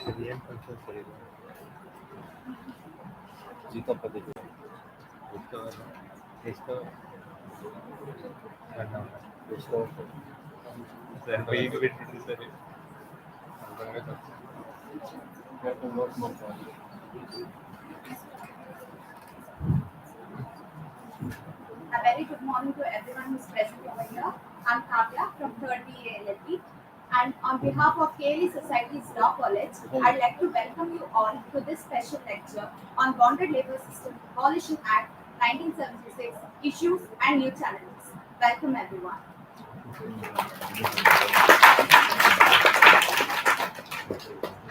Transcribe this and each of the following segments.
Syrian function Syrian. Zika Pradesh. Esto, esto, no, esto, Ranveig ಬಿಟ್ಟಿದ್ದಾರೆ A very good morning to everyone who's present over here. I'm Kavya from 3rd BA LLB, and on behalf of KLE Society's Law College, I'd like to welcome you all to this special lecture on Bonded Labor System Abolition Act 1976 Issues and New Challenges. Welcome everyone.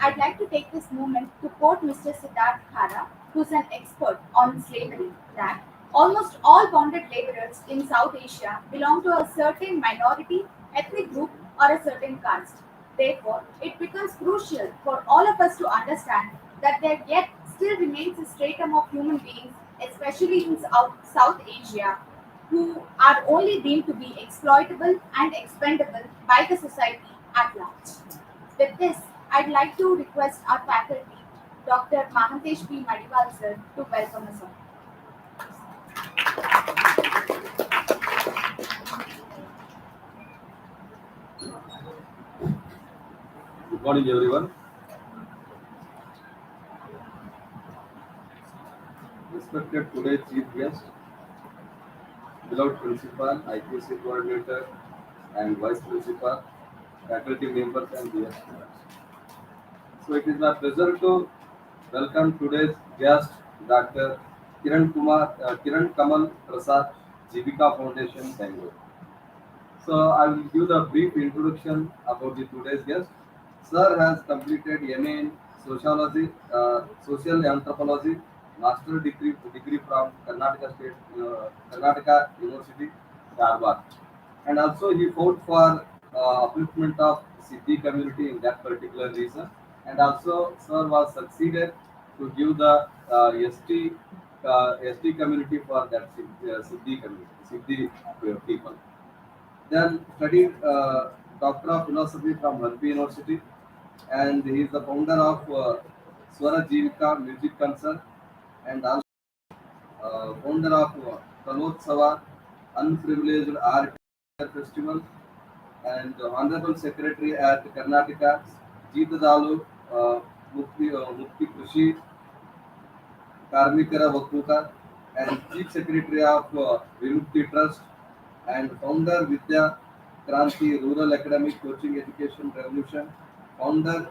I'd like to take this moment to quote Mr. Siddharth Khara, who's an expert on slavery, that almost all bonded laborers in South Asia belong to a certain minority, ethnic group, or a certain caste. Therefore, it becomes crucial for all of us to understand that there yet still remains a stratum of human beings, especially in South Asia, who are only deemed to be exploitable and expendable by the society at large. With this, I'd like to request our faculty, Dr. Mahantesh P. Madiwal sir, to welcome us all. Good morning, everyone. Respected today's chief guest, beloved principal, IPC coordinator, and vice principal, faculty members, and dear students. So it is my pleasure to welcome today's guest, Dr. Kiran Kamal Prasad, Jeevika Foundation, Bengaluru. So I will give the brief introduction about the today's guest. Sir has completed MA in Sociology, Social Anthropology, Master degree from Karnataka University, Dharwad, and also he fought for upliftment of Siddhi community in that particular region, and also Sir was succeeded to give the ST community for that Siddhi community, Siddhi people. Then studied Doctor of Philosophy from Harbi University, and he is the founder of Swara Jeevika Music Concert, and also founder of Kalotsava Unprivileged Art Festival, and Honorable Secretary at Karnataka Jeetadalu Mukti Krishi Karmikara Vakuta, and Chief Secretary of Vimukti Trust, and founder Vidya Kranti Rural Academic Coaching Education Revolution, founder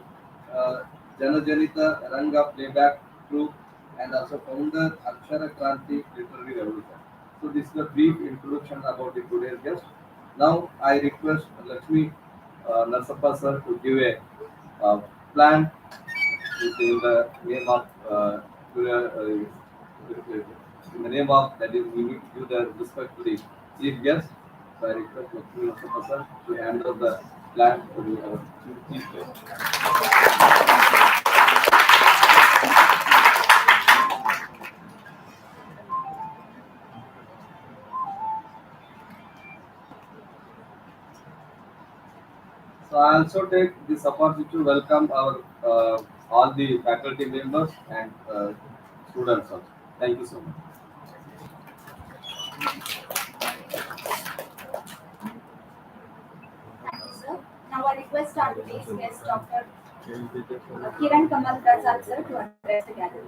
Janajanita Ranga Playback Troupe, and also founder Akshara Kranti Literary Revolution. So this is a brief introduction about the today's guest. Now I request Lakshmi Narsappa sir to give a plan in the name of in the name of that is we need to give the respect to the chief guest. So I request Lakshmi Narsappa sir to handle the plan to the chief guest. So I also take this opportunity to welcome our all the faculty members and students also. Thank you so much. Thank you, sir. Now I request our today's guest, Dr. Kiran Kamal Prasad sir, to address the gathering.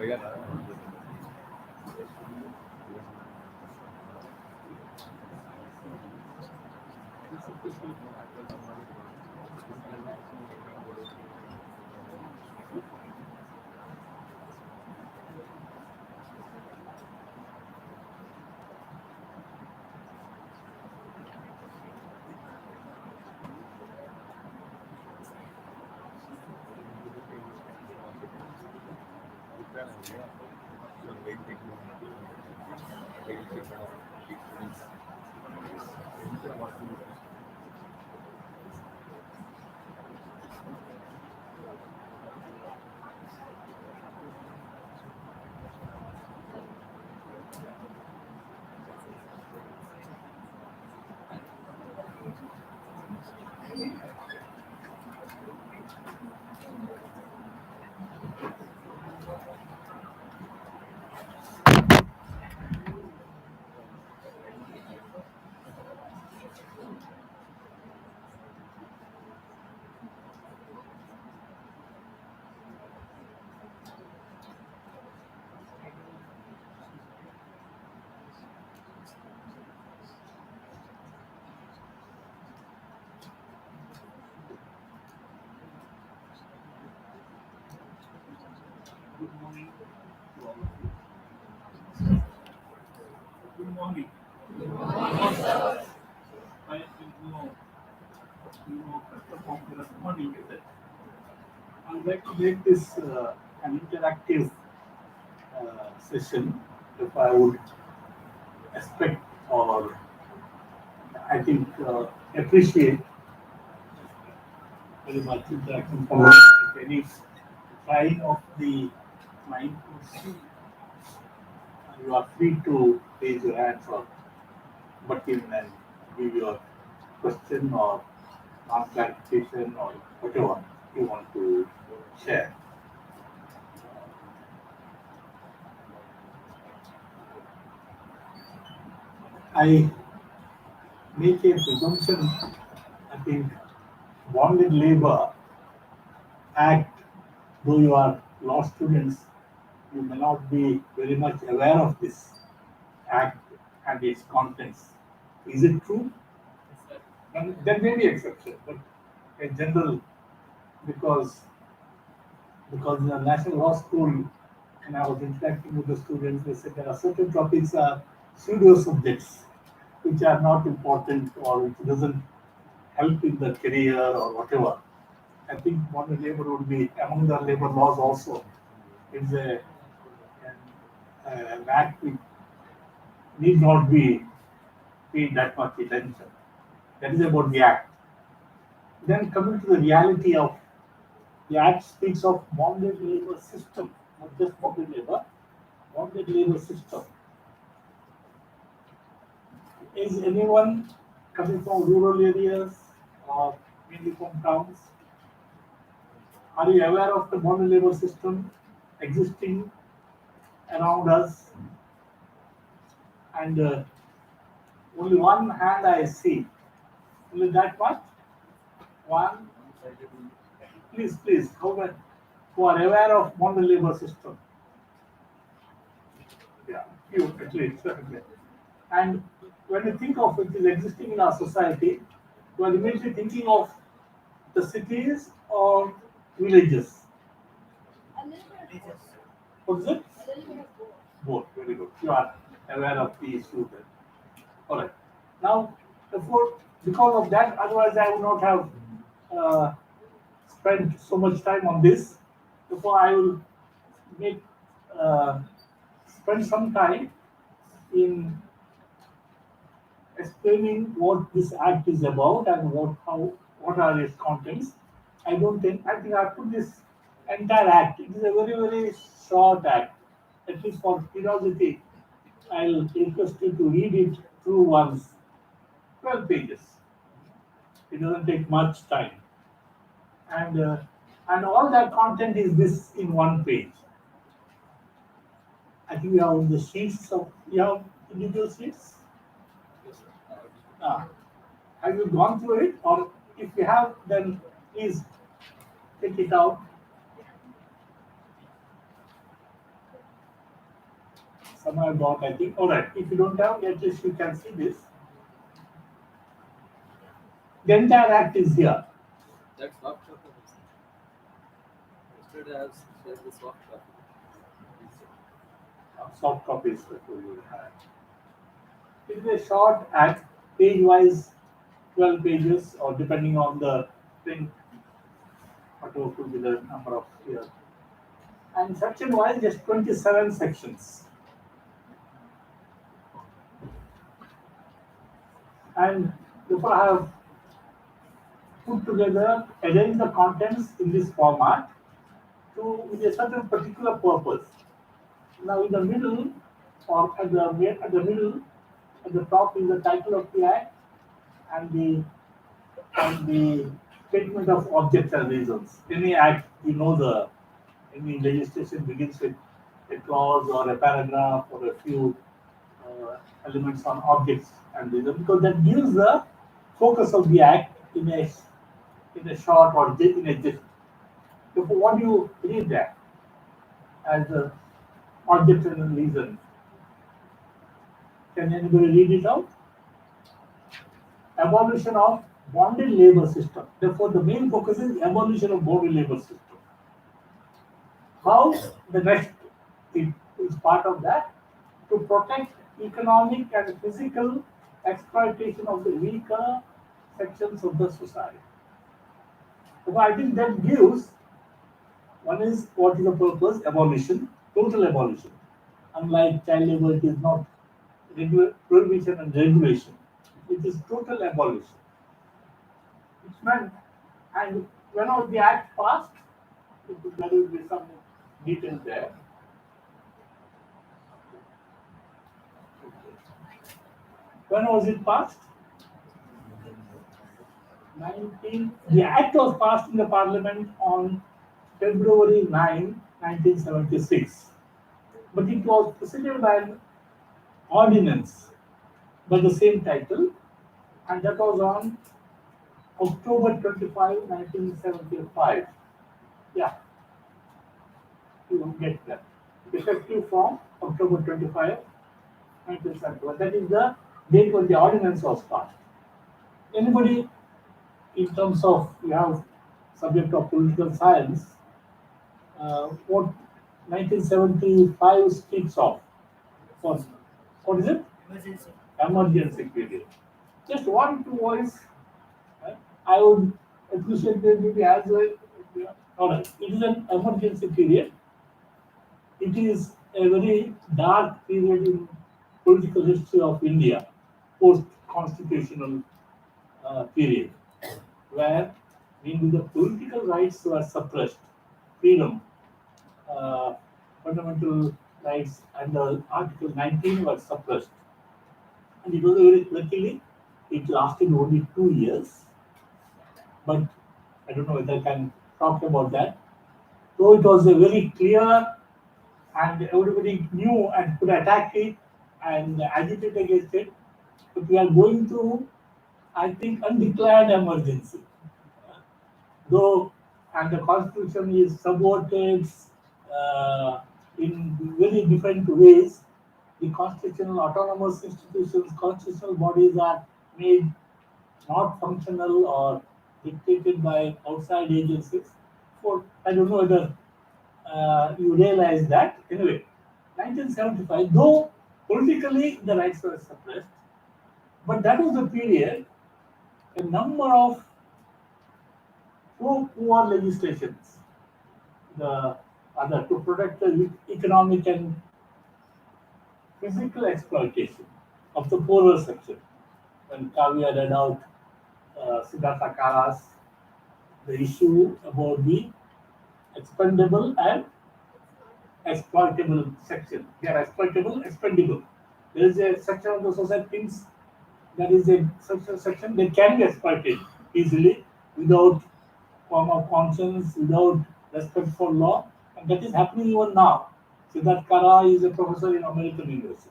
भैया ना Good morning to all of you. Good morning. I first of all, good morning. Is it? I'd like to make this an interactive session. If I would expect or I think appreciate very much interaction from if any trying of the mind to see, you are free to raise your hands or butt in and give your question or clarification or whatever you want to share. I make a presumption, I think bonded labor act, though you are law students, you may not be very much aware of this act and its contents. Is it true? And there may be exceptions, but in general, because in the National Law School, and I was interacting with the students, they said there are certain topics are pseudo subjects which are not important or which doesn't help in the career or whatever. I think modern labor would be among the labor laws also. It's an act which need not be paid that much attention. That is about the act. Then coming to the reality of the act speaks of bonded labor system, not just bonded labor system. Is anyone coming from rural areas or mainly from towns? Are you aware of the bonded labor system existing around us? And only one hand I see. Only that much? One. Please, who are aware of bonded labor system? Yeah, few at least. And when you think of it is existing in our society, you are immediately thinking of the cities or villages. What is it? Both. Very good. You are aware of the issue then. All right. Now, because of that, otherwise I would not have spent so much time on this. Therefore, I will make spend some time in explaining what this act is about and what are its contents. I think I put this entire act. It is a very short act. At least for curiosity, I'll request you to read it through once. 12 pages. It doesn't take much time. And all that content is this in one page. I think we have on the sheets of you have individual sheets. Have you gone through it, or if you have, then please take it out. Somewhere about, I think. All right. If you don't have, at least you can see this. The entire act is here. That's soft copy. Yesterday I have shared the soft copy. Soft copies that you have. It is a short act, page-wise, 12 pages, or depending on the print, whatever could be the number of years. and section wise just 27 sections. And therefore I have put together, arrange the contents in this format to with a certain particular purpose. Now in the middle, or at the middle, at the top is the title of the act and the statement of objects and reasons. Any act, any legislation begins with a clause or a paragraph or a few elements on objects and reasons, because that gives the focus of the act in a short or in a gist. So what do you read that as the object and reason? Can anybody read it out? Abolition of bonded labor system. Therefore, the main focus is abolition of bonded labor system. How the next is part of that, to protect economic and physical exploitation of the weaker sections of the society. So I think that gives, one is what is the purpose? Abolition, total abolition. Unlike child labor, it is not prohibition and regulation. It is total abolition. Which meant, and when was the act passed? There will be some details there. When was it passed? The act was passed in the parliament on February 9, 1976. But it was preceded by an ordinance by the same title, and that was on October 25, 1975. Yeah, you will get that. Effective from October 25, 1975. That is the date when the ordinance was passed. Anybody, in terms of, you have subject of political science, what 1975 speaks of? What is it? Emergency. Emergency period. Just 1-2 words. I would appreciate it as well. Alright, it is an emergency period. It is a very dark period in political history of India, post-constitutional period, where the political rights were suppressed, freedom, fundamental rights under Article 19 were suppressed. And it was very, luckily, it lasted only 2 years. But I don't know whether I can talk about that. So it was a very clear, and everybody knew and could attack it and agitate against it. But we are going through, I think, undeclared emergency. Though, and the constitution is subverted in very different ways. The constitutional autonomous institutions, constitutional bodies are made not functional or dictated by outside agencies. For I don't know whether you realize that. Anyway, 1975, though politically the rights were suppressed, but that was the period a number of poor legislations, the other to protect the economic and physical exploitation of the poorer section. When Kavya read out Siddhartha Kara's the issue about the expendable and exploitable section. They are exploitable, expendable. There is a section of the society thinks that is a section that can be exploited easily without form of conscience, without respect for law, and that is happening even now. Siddhartha Kara is a professor in American University.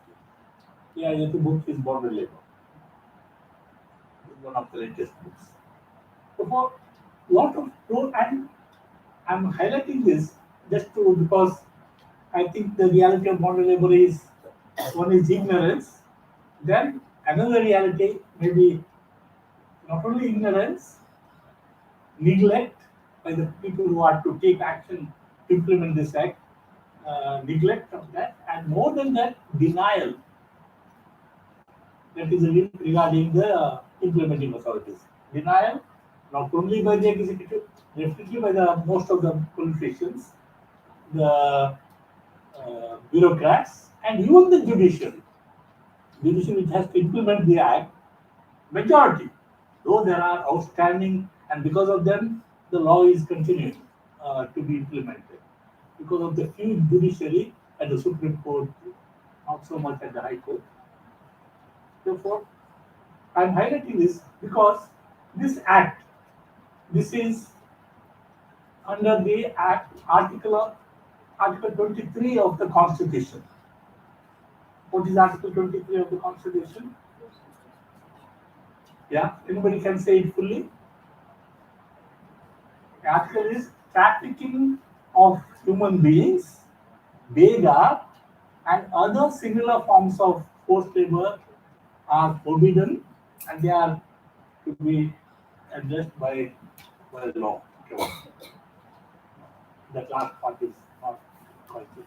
Yeah, the book is Bonded Labor. It's one of the latest books. So for lot of and I'm highlighting this just to because I think the reality of modern labor is one is ignorance, then another reality may be not only ignorance, neglect by the people who are to take action to implement this act, neglect of that, and more than that, denial that is regarding the implementing authorities. Denial not only by the executive, definitely by the most of the politicians, the bureaucrats, and even the judiciary. Judiciary which has to implement the act, majority, though there are outstanding, and because of them, the law is continuing to be implemented. Because of the few judiciary at the Supreme Court, not so much at the High Court. Therefore, I am highlighting this because this act, this is under the Act Article 23 of the Constitution. What is Article 23 of the Constitution? Yeah, anybody can say it fully? The article is trafficking of human beings, beggar, and other similar forms of forced labor are forbidden, and they are to be addressed by law. Okay. That last part is not quite clear.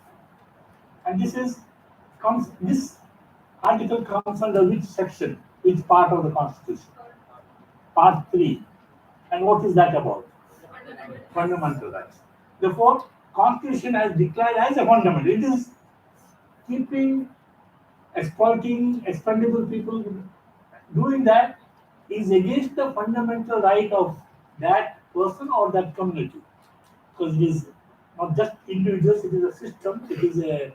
And this article comes under which section, which part of the Constitution? Part 3. And what is that about? Fundamental rights. Therefore, Constitution has declared as a fundamental. It is keeping exploiting expendable people. Doing that is against the fundamental right of that person or that community. Because it is not just individuals, it is a system, it is a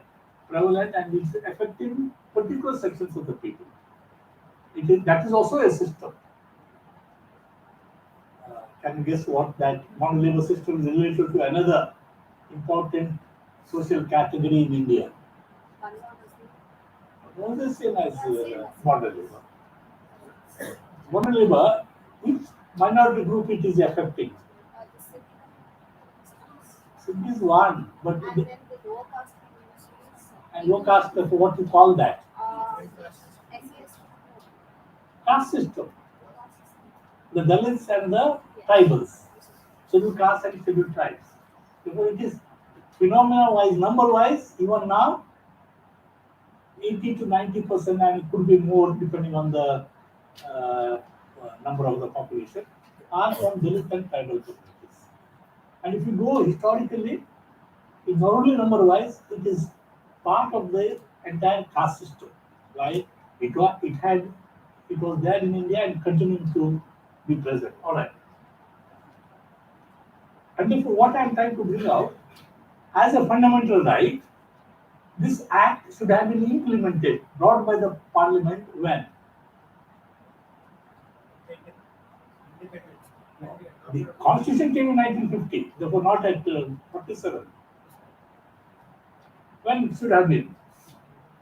prevalent, and it's affecting particular sections of the people. That is also a system. Can you guess what that modern labor system is related to another important social category in India? Not the same as modern labor. Modern labor, which minority group it is affecting? Sikh is one, but And then the lower caste communities. and low caste, what you call that? SES. Caste system. The Dalits and the tribals, scheduled castes and scheduled tribes. Because it is phenomena-wise, number-wise, even now, 80 to 90%, and it could be more depending on the number of the population, are from Dalit and tribal communities. And if you go historically, it not only number-wise, it is part of the entire caste system. Why? It was there in India and continuing to be present. All right. And therefore, what I am trying to bring out, as a fundamental right, this act should have been implemented, brought by the parliament when? The constitution came in 1950, therefore not at 47. When it should have been?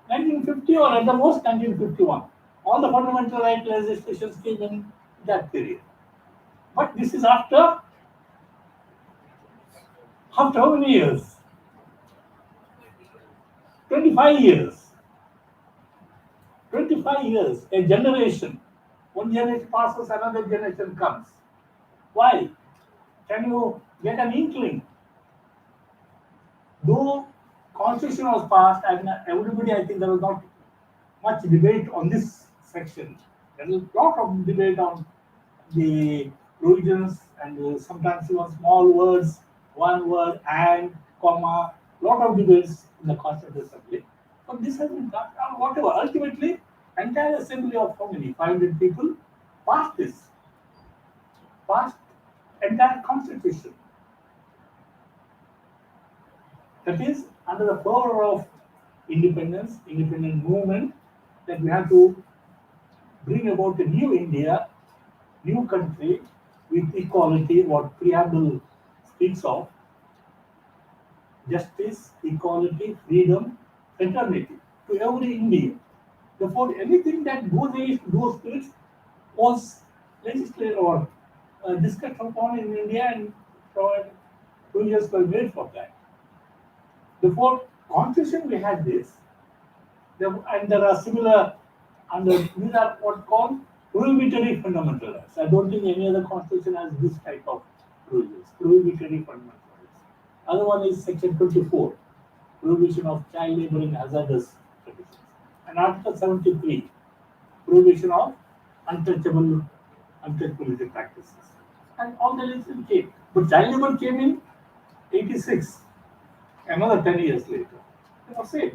1950 or at the most 1951. All the fundamental right legislations came in that period. But this is after how many years? 25 years. 25 years, a generation. One generation passes, another generation comes. Why? Can you get an inkling? Though Constitution was passed, and everybody, I think there was not much debate on this section. There was a lot of debate on the provisions and sometimes even small words, one word, and, comma, lot of debates in the Constitutional Assembly. But this has been done, whatever. Ultimately, entire assembly of how many? 500 people passed this. Passed entire Constitution. That is, under the power of independence, independent movement, that we have to bring about a new India, new country with equality, what preamble speaks of, justice, equality, freedom, fraternity to every Indian. Therefore, anything that goes against those spirits was legislated or discussed upon in India, and provisions were made for that. Before Constitution, we had this, and there are similar, these are what called prohibitory fundamental rights. I don't think any other Constitution has this type of provisions, prohibitory fundamental rights. Other one is Section 24, prohibition of child labor in hazardous conditions, and Article 73, prohibition of untouchable practices. And all the legislation came. But child labor came in 86. Another 10 years later, they were safe.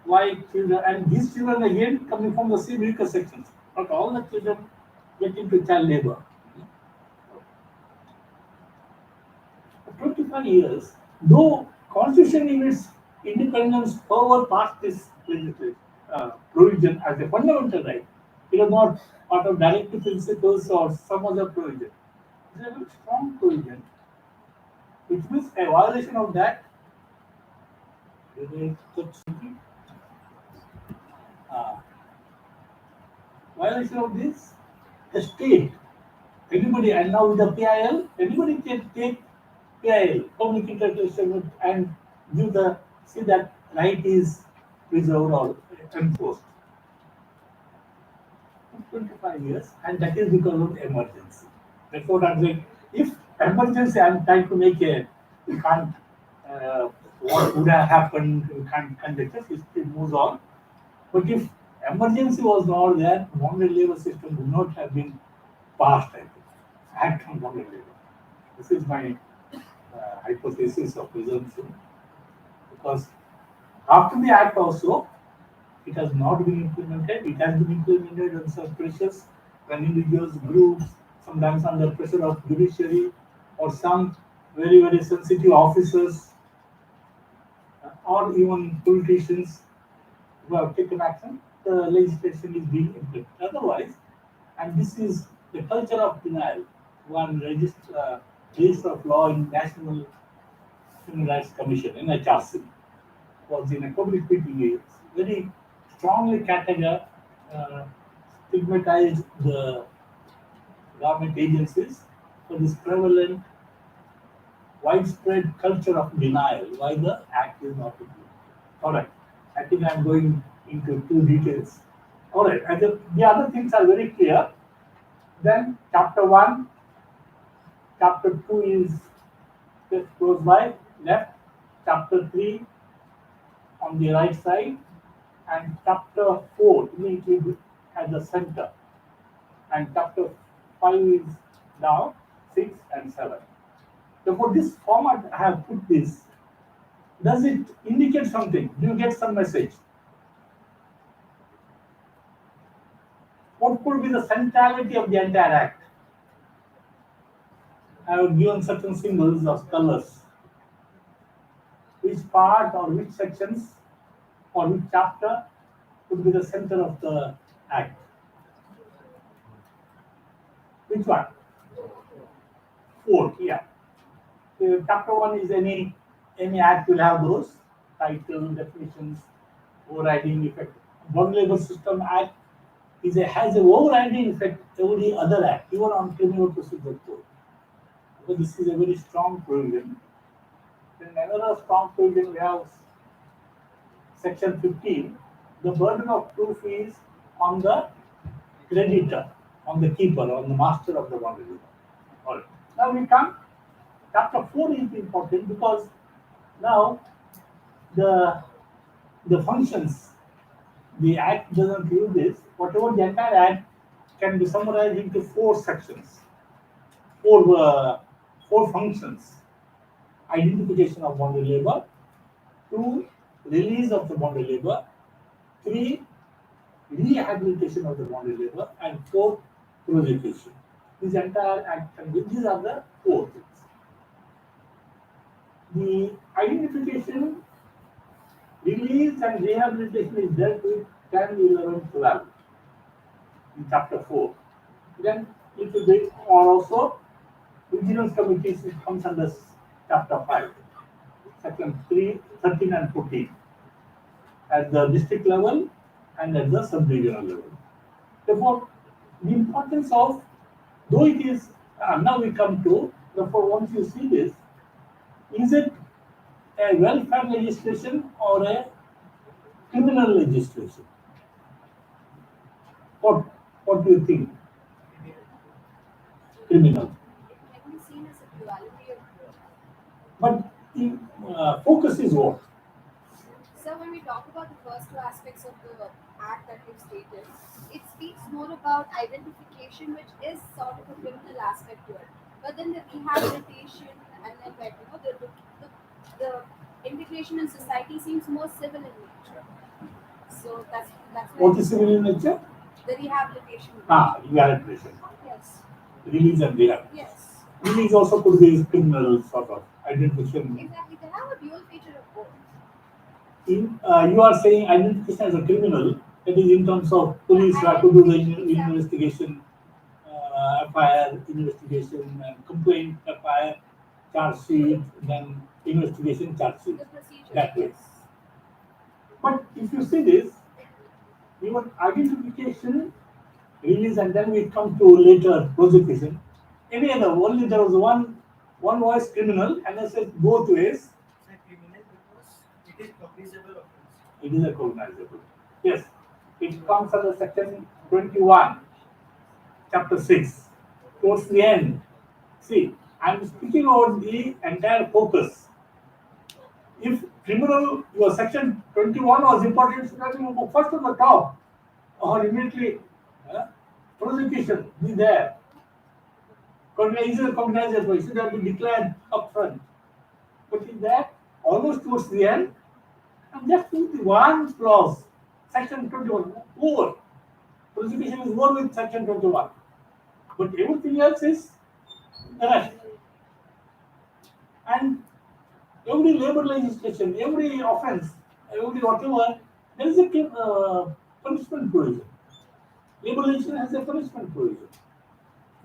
Why children, and these children again coming from the same weaker sections. Not all the children get into child labor. For 25 years, though Constitution in its independence power passed this legislation provision as a fundamental right, it was not part of directive principles or some other provision. It's a very strong provision, which means a violation of that. uh, Violation of this, the state, anybody, and now with the PIL, anybody can take PIL, public interpretation, and give the, see that right is preserved or enforced. 25 years, and that is because of emergency. That's what I'm saying. If emergency, I'm trying to make a, you can't, what would have happened, you can't conject it, history moves on. But if emergency was not there, bonded labor system would not have been passed, I think. Act on bonded labor. This is my hypothesis of presumption. Because after the act also, it has not been implemented. It has been implemented on some pressures when individuals, groups, sometimes under pressure of judiciary or some very, very sensitive officers or even politicians who have taken action, the legislation is being implemented. Otherwise, and this is the culture of denial. One register of law in National Human Rights Commission, NHRC, was in a public meeting, very strongly stigmatized the government agencies for this prevalent, widespread culture of denial why the act is not implemented. All right, I think I'm going into two details. All right, and the other things are very clear. Then chapter 1, chapter 2 is just close by left, chapter 3 on the right side, and chapter 4 immediately at the center, and chapter 5 is down, 6 and 7. Therefore, this format I have put this. Does it indicate something? Do you get some message? What could be the centrality of the entire act? I have given certain symbols of colors. Which part or which sections or which chapter could be the center of the act? Which one? 4, yeah. Chapter 1 is any act will have those title, definitions, overriding effect. Bond Labor System Act has an overriding effect every other act, even on criminal procedure code. So this is a very strong provision. Then another strong provision we have section 15. The burden of proof is on the creditor, on the keeper, on the master of the bond. All right. Now we come. Chapter 4 is important because now the functions, the act doesn't use this. Whatever the entire act can be summarized into 4 sections, four functions: identification of bonded labor, 2, release of the bonded labor, 3, rehabilitation of the bonded labor, and 4, prosecution. This entire act can be, these are the 4 things. The identification, release, and rehabilitation is dealt with 10, 11, 12 in chapter 4. Then little bit, or also vigilance committees, it comes under chapter 5, section 3, 13 and 14 at the district level and at the sub-regional level. Therefore, the importance of, though it is, now we come to, therefore once you see this, is it a welfare legislation or a criminal legislation? What do you think? Criminal. It can be seen as a duality of both. But the focus is what? So when we talk about the first 2 aspects of the act that you've stated, it speaks more about identification, which is sort of a criminal aspect to it. But then the rehabilitation and then like the rehabilitation in society seems more civil in nature. So that's why What is civil in nature? the rehabilitation. Rehabilitation. Yes. Release and rehab. Yes. Release also could be criminal sort of identification. Exactly. They have a dual feature of both. You are saying identification as a criminal, that is in terms of police have to do the investigation, FIR investigation and complaint, FIR charge sheet, then investigation charge sheet. The procedure. That way. Yes. But if you see this, even identification, release, and then we come to later prosecution. Any other, only there was one voice criminal, and I said both ways. Criminal because it is cognizable offense. It is a cognizable. Yes, it comes under section 21, chapter 6, towards the end. See, I am speaking about the entire focus. If criminal, your section 21 was important, so that you go first on the top, or immediately prosecution be there. Is a cognizable, it should have been declared upfront. But in that, almost towards the end, and just put one clause, section 21, over. Prosecution is more with section 21. But everything else is the rest. And every labor legislation, every offense, every whatever, there is a punishment provision. Labor legislation has a punishment provision.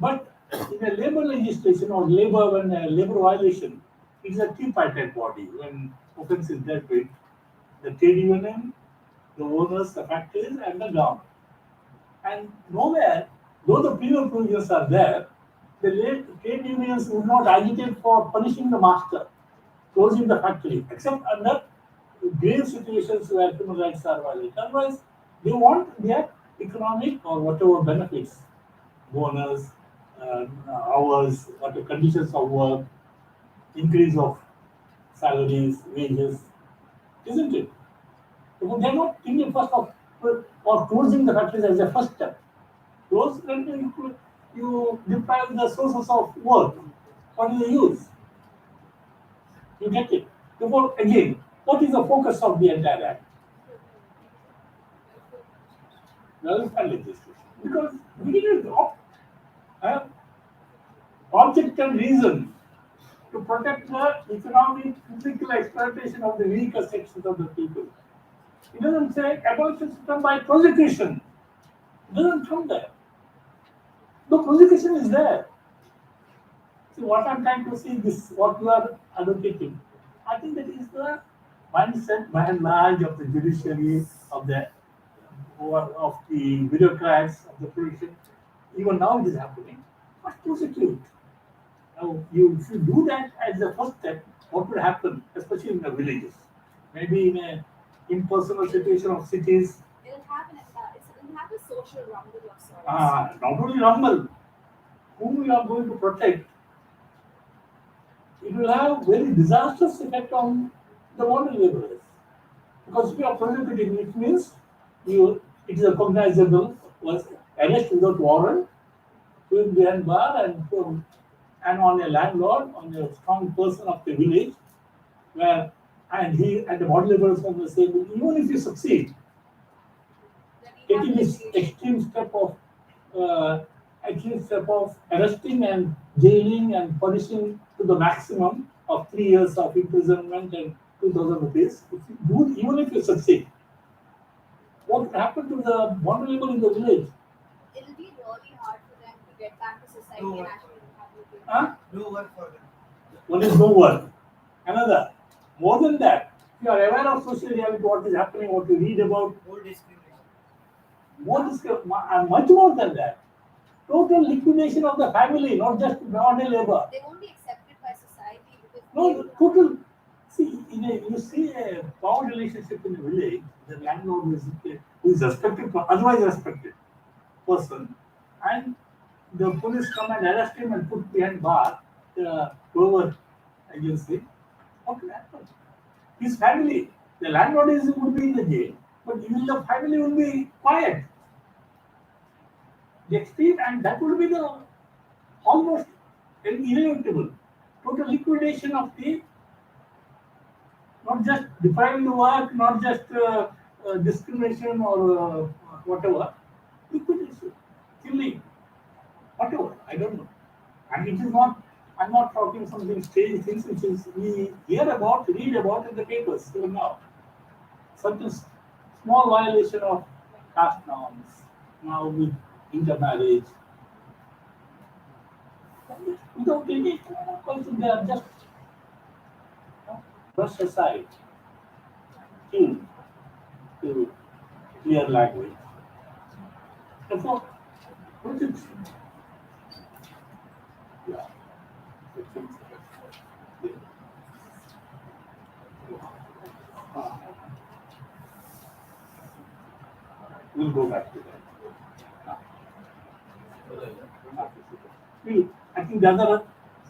But in a labor legislation or when a labor violation, it is a tripartite body when offense is dealt with the trade union, the owners, the factories, and the government. And nowhere, though the penal provisions are there, the trade unions would not agitate for punishing the master, closing the factory, except under grave situations where human rights are violated. Otherwise, they want their economic or whatever benefits, bonus, hours, whatever conditions of work, increase of salaries, wages, isn't it? So they're not thinking first of or closing the factories as a first step. Close, then you deprive the sources of work. What is the use? You get it. Therefore, again, what is the focus of the entire act? Welfare legislation. Because we need object and reason to protect the economic, physical exploitation of the weaker sections of the people. It doesn't say abolition is done by prosecution. It doesn't come there. The prosecution is there. See, what I'm trying to say is what you are advocating. I think that is the mindset by and large of the judiciary, of the bureaucrats, of the police. Even now it is happening. But prosecute. Now, if you do that as the first step, what will happen, especially in the villages? Maybe in a impersonal situation of cities, It'll have a social rumble of sorts. not only rumble, whom you are going to protect, it will have very disastrous effect on the modern laborers. Because if you are prosecuting, it means it is a cognizable arrest without warrant, put behind bar and on a landlord, on a strong person of the village, and the modern laborers on the same. Even if you succeed, taking this extreme step of arresting and jailing and punishing to the maximum of 3 years of imprisonment and 2,000 rupees. Even if you succeed, what will happen to the vulnerable in the village? It'll be really hard for them to get back to society No and work. actually rehabilitate. No work for them. One is no work. Another, more than that, if you are aware of social reality, what is happening, what you read about, More discrimination. much more than that. Total liquidation of the family, not just beyond labor. They won't be accepted by society because No, total. See, you see a power relationship in a village, the landlord who is respected, otherwise respected person, and the police come and arrest him and put behind bar whoever agency. What will happen? His family, the landlord would be in the jail, but even the family will be quiet. The extreme, and that will be the almost irrevocable total liquidation of the Not just defining the work, not just discrimination or whatever. Liquidation, killing, whatever. I don't know. And it is not. I'm not talking something strange things which is we hear about, read about in the papers even now. Such a small violation of caste norms now with intermarriage without any consequence, they are just brushed aside, killed to clear language. Therefore, politics, yeah, uh, we'll go back to that. Well, I think the other,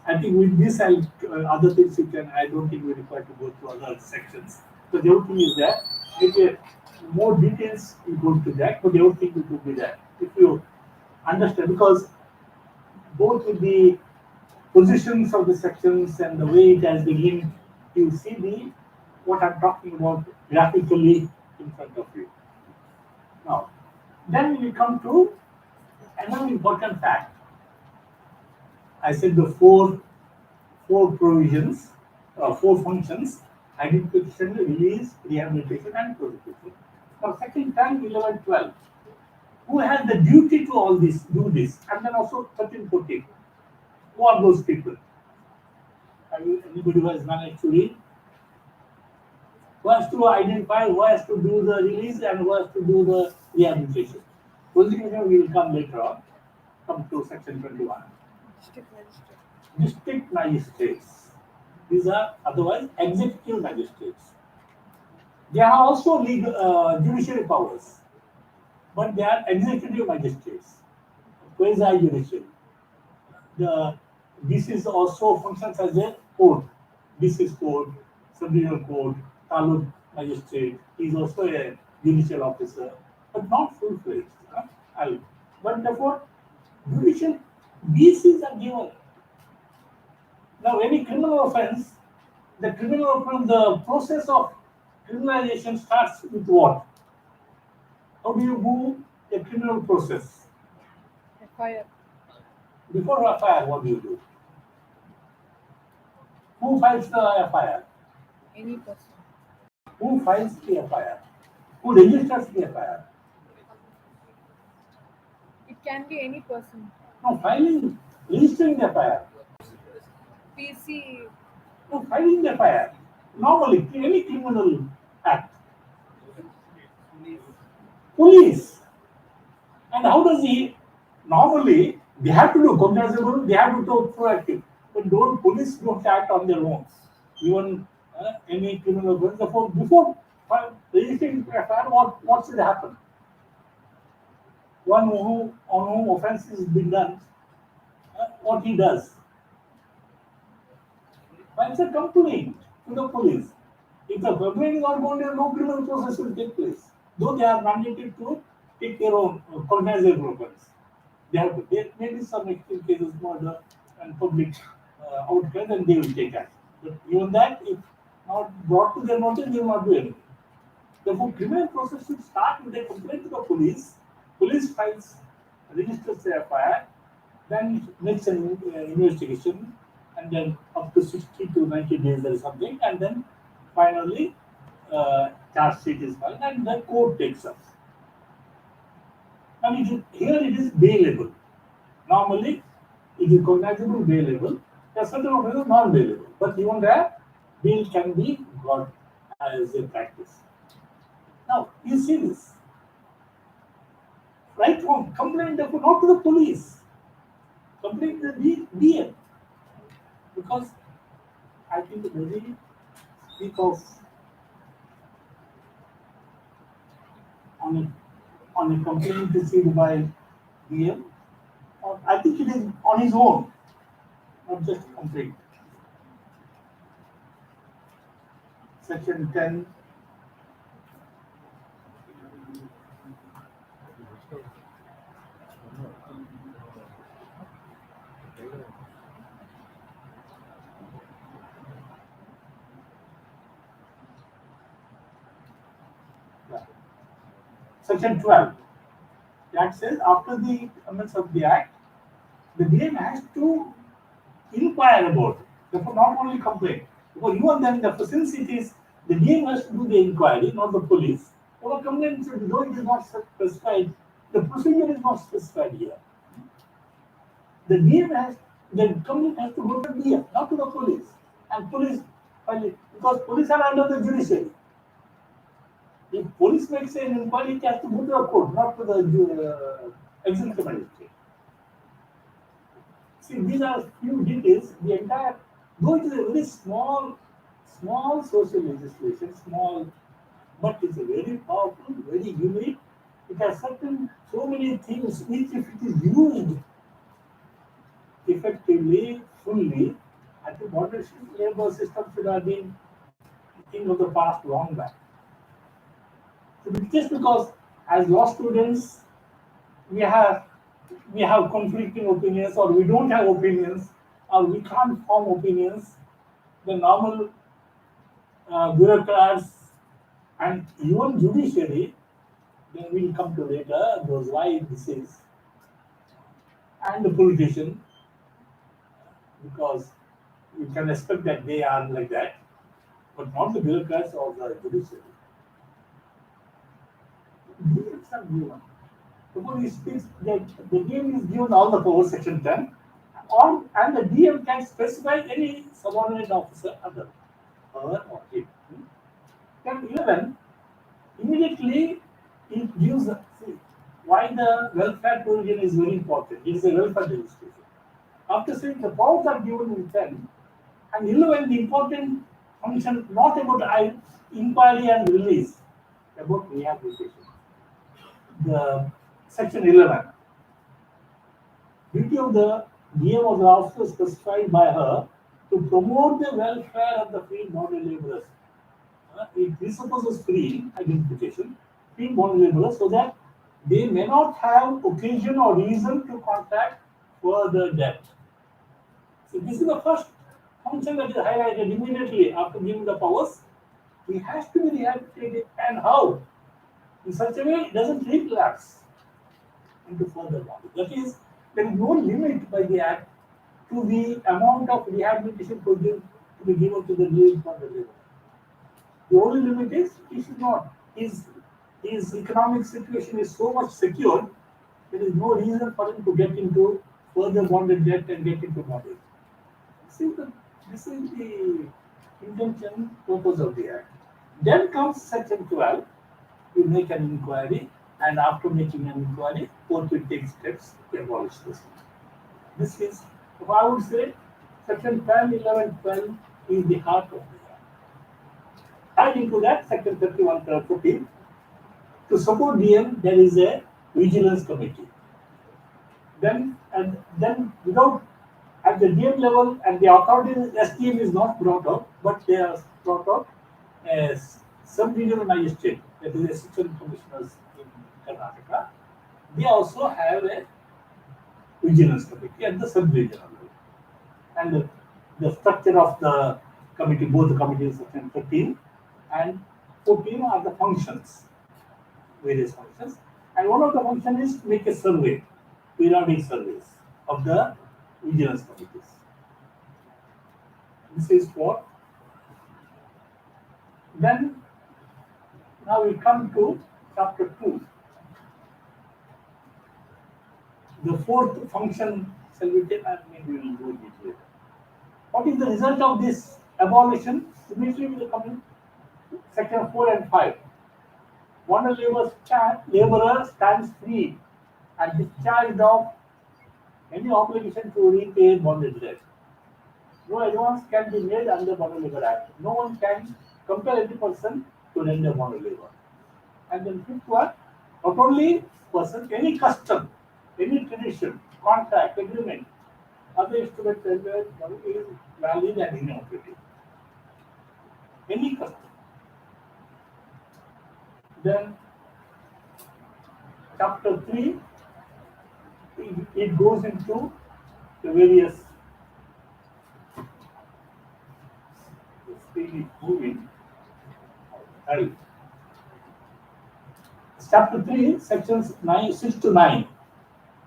I think with this, other things you can. I don't think we require to go through other sections. So the other thing is that maybe more details you go to that, but the other thing it will be that if you understand because both with the positions of the sections and the way it has been linked, you see the what I'm talking about graphically in front of you. Now, then we come to another important fact. I said the four provisions, four functions: identification, release, rehabilitation, and prosecution. Now, second time 11, 12. Who has the duty to all this, do this, and then also 13, 14. Who are those people? Anybody who has managed to read? Who has to identify, who has to do the release, and who has to do the rehabilitation? Prosecution will come later on, come to section 21. District magistrates. These are otherwise executive magistrates. They have also legal, judiciary powers, but they are executive magistrates, quasi-judicial. This is also functions as a court. This is court, sub-regional court, taluk magistrate. He is also a judicial officer, but not full-fledged. But therefore, judicial BCs are given. Now, any criminal offense, the process of criminalization starts with what? How do you move a criminal process? FIR. Before FIR, what do you do? Who files the FIR? Any person. Who files the FIR? Who registers the FIR? It can be any person. No, filing, registering the FIR. PC. No, filing the FIR. Normally, any criminal act. Police. And how does he? Normally, they have to do cognizable, they have to do proactive. But police don't act on their own. Even any criminal offense. Therefore, before registering FIR, what should happen? One who on whom offense is been done, what he does? Files a complaint to the police. If the complaint is not going there, no criminal process will take place. Though they are mandated to take their own cognizable offense. They have to. There may be some extreme cases, murder and public outcry, then they will take action. But even that, if not brought to their notice, they will not do anything. Therefore, criminal process should start with a complaint to the police. Police files, registers the FIR, then makes an investigation, and then up to 60 to 90 days there is something, and then finally charge sheet is filed, and the court takes up. And here it is bailable. Normally, it is cognizable, bailable. There are certain offenses non-bailable, but even there, bail can be got as a practice. Now, you see this. Right from complaint, therefore, not to the police. Complaint to the DM. Because I think when we speak of on a complaint received by DM, I think it is on his own, not just a complaint. Section 10. Section 12. That says after the commencement of the act, the DM has to inquire about it. Therefore, not only complain. Because even then, since it is the DM has to do the inquiry, not the police. Or a complaint should, though it is not specified, the procedure is not specified here. The DM has, the complaint has to go to the DM, not to the police. And police, because police are under the judiciary. If police makes an inquiry, it has to go to the court, not to the executive magistrate. See, these are few details. The entire, though it is a very small social legislation, small, but it's a very powerful, very unique. It has so many things which, if it is used effectively, fully, I think modern labor system should have been a thing of the past long back. So just because as law students we have conflicting opinions, or we don't have opinions, or we can't form opinions, the normal bureaucrats and even judiciary, then we'll come to later those why this is, and the politician, because you can expect that they are like that, but not the bureaucrats or the judiciary. These are given. Suppose he speaks that the DM is given all the powers, section 10, and the DM can specify any subordinate officer other her or him. Then 11, immediately it gives, see, why the welfare provision is very important. It is a welfare legislation. After saying the powers are given in 10, and 11, the important function not about inquiry and release, about rehabilitation. The section 11. Duty of the DM or the officer specified by her to promote the welfare of the free bonded laborers. It presupposes free identification, free bonded laborers, so that they may not have occasion or reason to contract further debt. So this is the first function that is highlighted immediately after giving the powers. He has to be rehabilitated, and how? In such a way it doesn't relapse into further bondage. That is, there is no limit by the Act to the amount of rehabilitation provision to be given to the newly bonded laborer. The only limit is he should not. His economic situation is so much secure, there is no reason for him to get into further bonded debt and get into bondage. This is the intention, purpose of the Act. Then comes section 12. You make an inquiry, and after making an inquiry, court will take steps to abolish this. This is, I would say, section 10, 11, 12 is the heart of the Act. Adding to that, section 31, 14, to support DM, there is a vigilance committee. Then without, at the DM level, and the authority, SDM is not brought out, but they are brought out as sub-regional magistrate, that is assistant commissioners in Karnataka. They also have a vigilance committee at the sub-regional level. And the structure of the committee, both the committees, section 13 and 14 are the functions, various functions. And one of the functions is to make a survey, periodic surveys of the vigilance committees. This is for. Then, now we come to chapter 2. The fourth function shall we take, and maybe we will do it later. What is the result of this abolition? Immediately we will come in section 4 and 5. Bonded laborer stands free and discharged of any obligation to repay bonded debt. No advance can be made under Bonded Labor Act. No one can compel any person to render bonded labor. And then fifth one, not only person, any custom, any tradition, contract, agreement, other instrument rendered is valid and inoperative. Any custom. Then chapter 3, it goes into the various moving. Chapter 3, sections 6 to 9.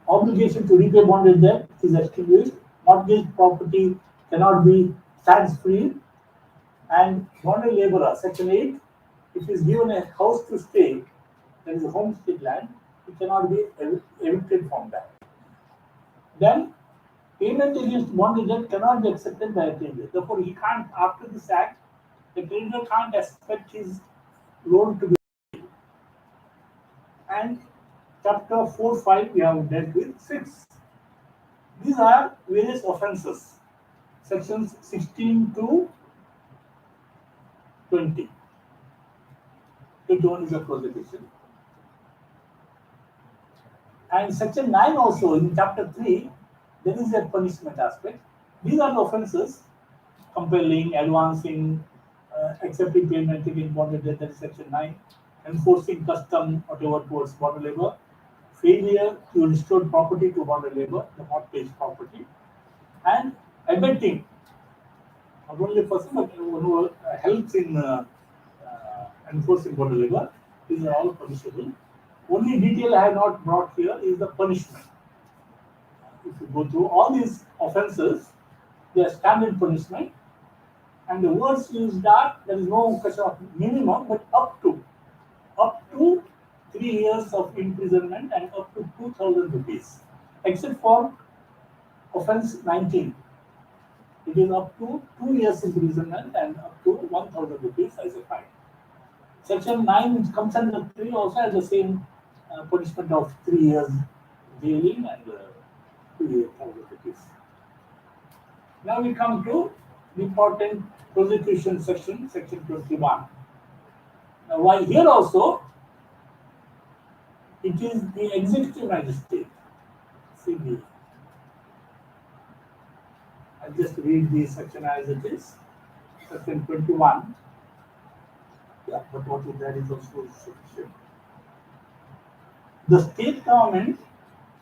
Obligation to repay bonded debt is extinguished. Mortgage property cannot be tax free. And bonded laborer, section 8, if he is given a house to stay, that is a homestead land, he cannot be evicted from that. Then payment against bonded debt cannot be accepted by a creditor. Therefore, he can't, after this act, the creditor can't expect his loan to be. And chapter 4, 5, we have dealt with 6. These are various offences, sections 16 to 20. 21 is a prohibition. And section 9 also, in chapter 3, there is a punishment aspect. These are the offences: compelling, advancing, accepting payment against bonded debt, that is section 9, enforcing custom, whatever, towards bonded labor, failure to restore property to bonded labor, the mortgage property, and abetting, not only a person but who helps in enforcing bonded labor. These are all punishable. Only detail I have not brought here is the punishment. If you go through all these offences, they are standard punishment, and the words used are, there is no question of minimum, but up to 3 years of imprisonment and up to 2,000 rupees, except for offence 19. It is up to 2 years imprisonment and up to 1,000 rupees as a fine. Section 9 comes under 3 also has the same punishment of 3 years jailing and 2,000 rupees. Now we come to the important prosecution section, section 21. Now, while here also, it is the executive magistrate. See, I'll just read the section as it is. Section 21. Yeah, but what is that is also sufficient. The state government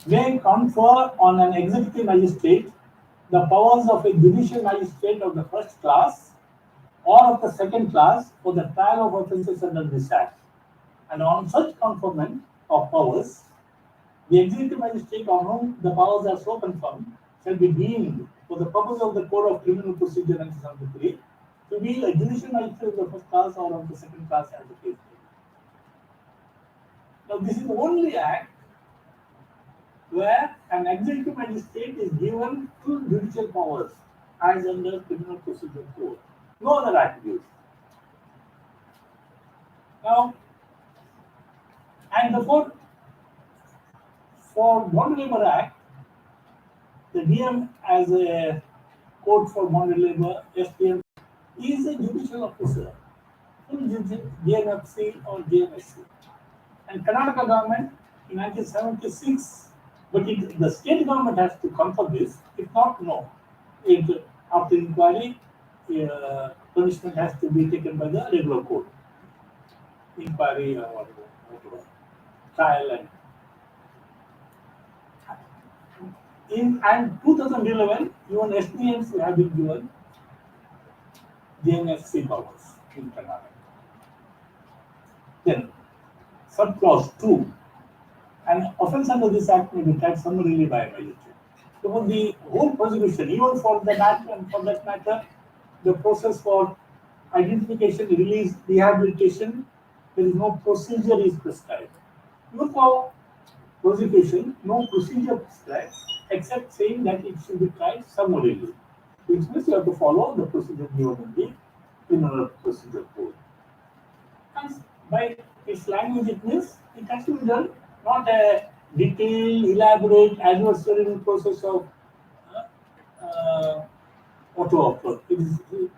may confer on an executive magistrate the powers of a judicial magistrate of the first class or of the second class for the trial of offences under this act. And on such conferment of powers, the executive magistrate on whom the powers are so confirmed shall be deemed, for the purpose of the Code of Criminal Procedure 1973, to be a judicial magistrate of the first class or of the second class as the case may be. Now, this is the only act where an executive magistrate is given full judicial powers as under Criminal Procedure Code. No other act gives. Now, and therefore, for Bonded Labour Act, the DM as a court for bonded labour, SPM, is a judicial officer, full DMFC or DMSC. And Karnataka government in 1976, but the state government has to confirm this. If not, no. After inquiry, punishment has to be taken by the regular court. Inquiry or whatever, trial and. In 2011, even SDMs have been given JNFC powers in Karnataka. Then, subclause 2, an offence under this act may be tried summarily by a magistrate. So, the whole prosecution, even for the matter and for that matter, the process for identification, release, rehabilitation, there is no procedure is prescribed. Even for prosecution, no procedure prescribed, except saying that it should be tried summarily, which means you have to follow the procedure given in the Criminal Procedure Code. And by its language, it means it has to be done not a detailed, elaborate adversarial process of whatever.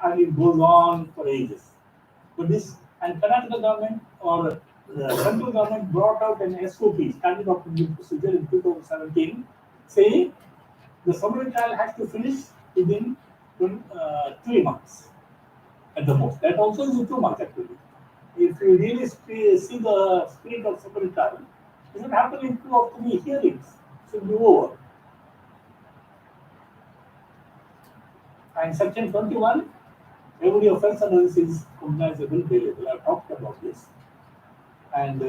And it goes on for ages. But this, and Karnataka government or the central government brought out an SOP, Standard Operating Procedure, in 2017, saying the summary trial has to finish within 3 months at the most. That also is 2 months actually. If you really see the spirit of summary trial, it should happen in 2 or 3 hearings. It should be over. And section 21, every offence under this is cognizable, bailable. I have talked about this. And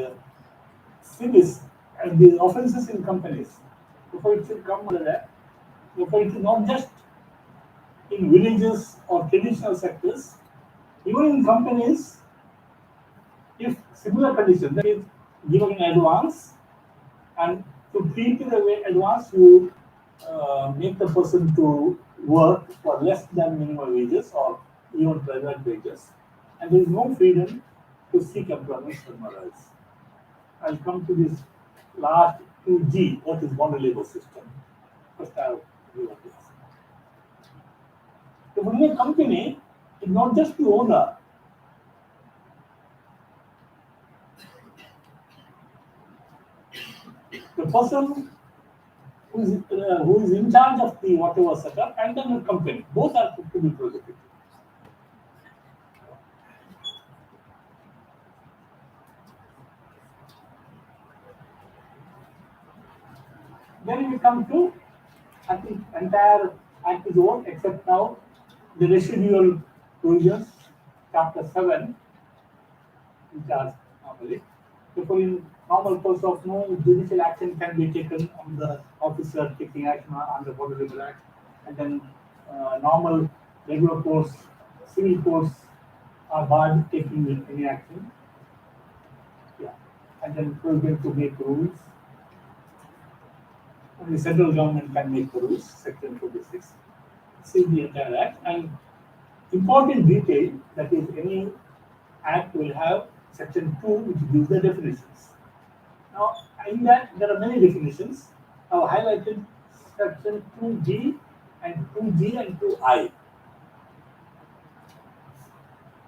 see this, and the offences in companies. Therefore, it should come under that. Therefore, it is not just in villages or traditional sectors, even in companies, if similar conditions, that is given in advance, and to treat it away advance, you make the person to work for less than minimum wages or even private wages, and there is no freedom to seek employment somewhere else. I'll come to this last 2G, what is bonded labor system. First, I'll give this. If in a company, it's not just the owner. The person who is in charge of the whatever setup and then the company, both are to be prohibited. Then we come to, I think, entire act is over except now the residual provisions, chapter 7, which are normally. Therefore, in normal course of no judicial action can be taken on the officer taking action on the Border Labor Act, and then normal regular course, civil courts are barred taking any action. Yeah, and then prohibited to make rules. Only central government can make the rules, section 26. See the entire act, and important detail, that is any act will have section 2 which gives the definitions. Now in that there are many definitions. I have highlighted section 2G and 2G and 2I.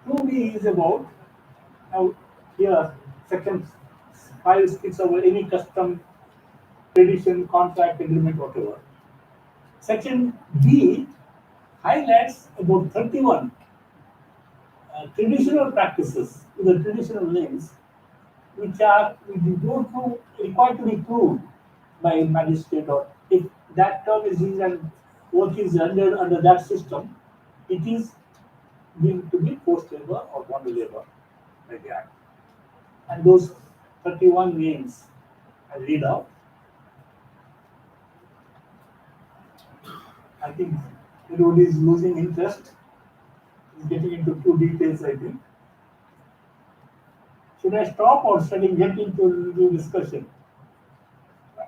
2B is about, now here section 5 speaks about any custom, tradition, contract, agreement, whatever. Section B highlights about 31 traditional practices with the traditional names, which don't require to be proved by magistrate, or if that term is used and work is rendered under that system, it is deemed to be forced labor or bonded labor by the Act. And those 31 names I read out. I think everybody is losing interest, is getting into too details, I think. Should I stop or should I get into the discussion?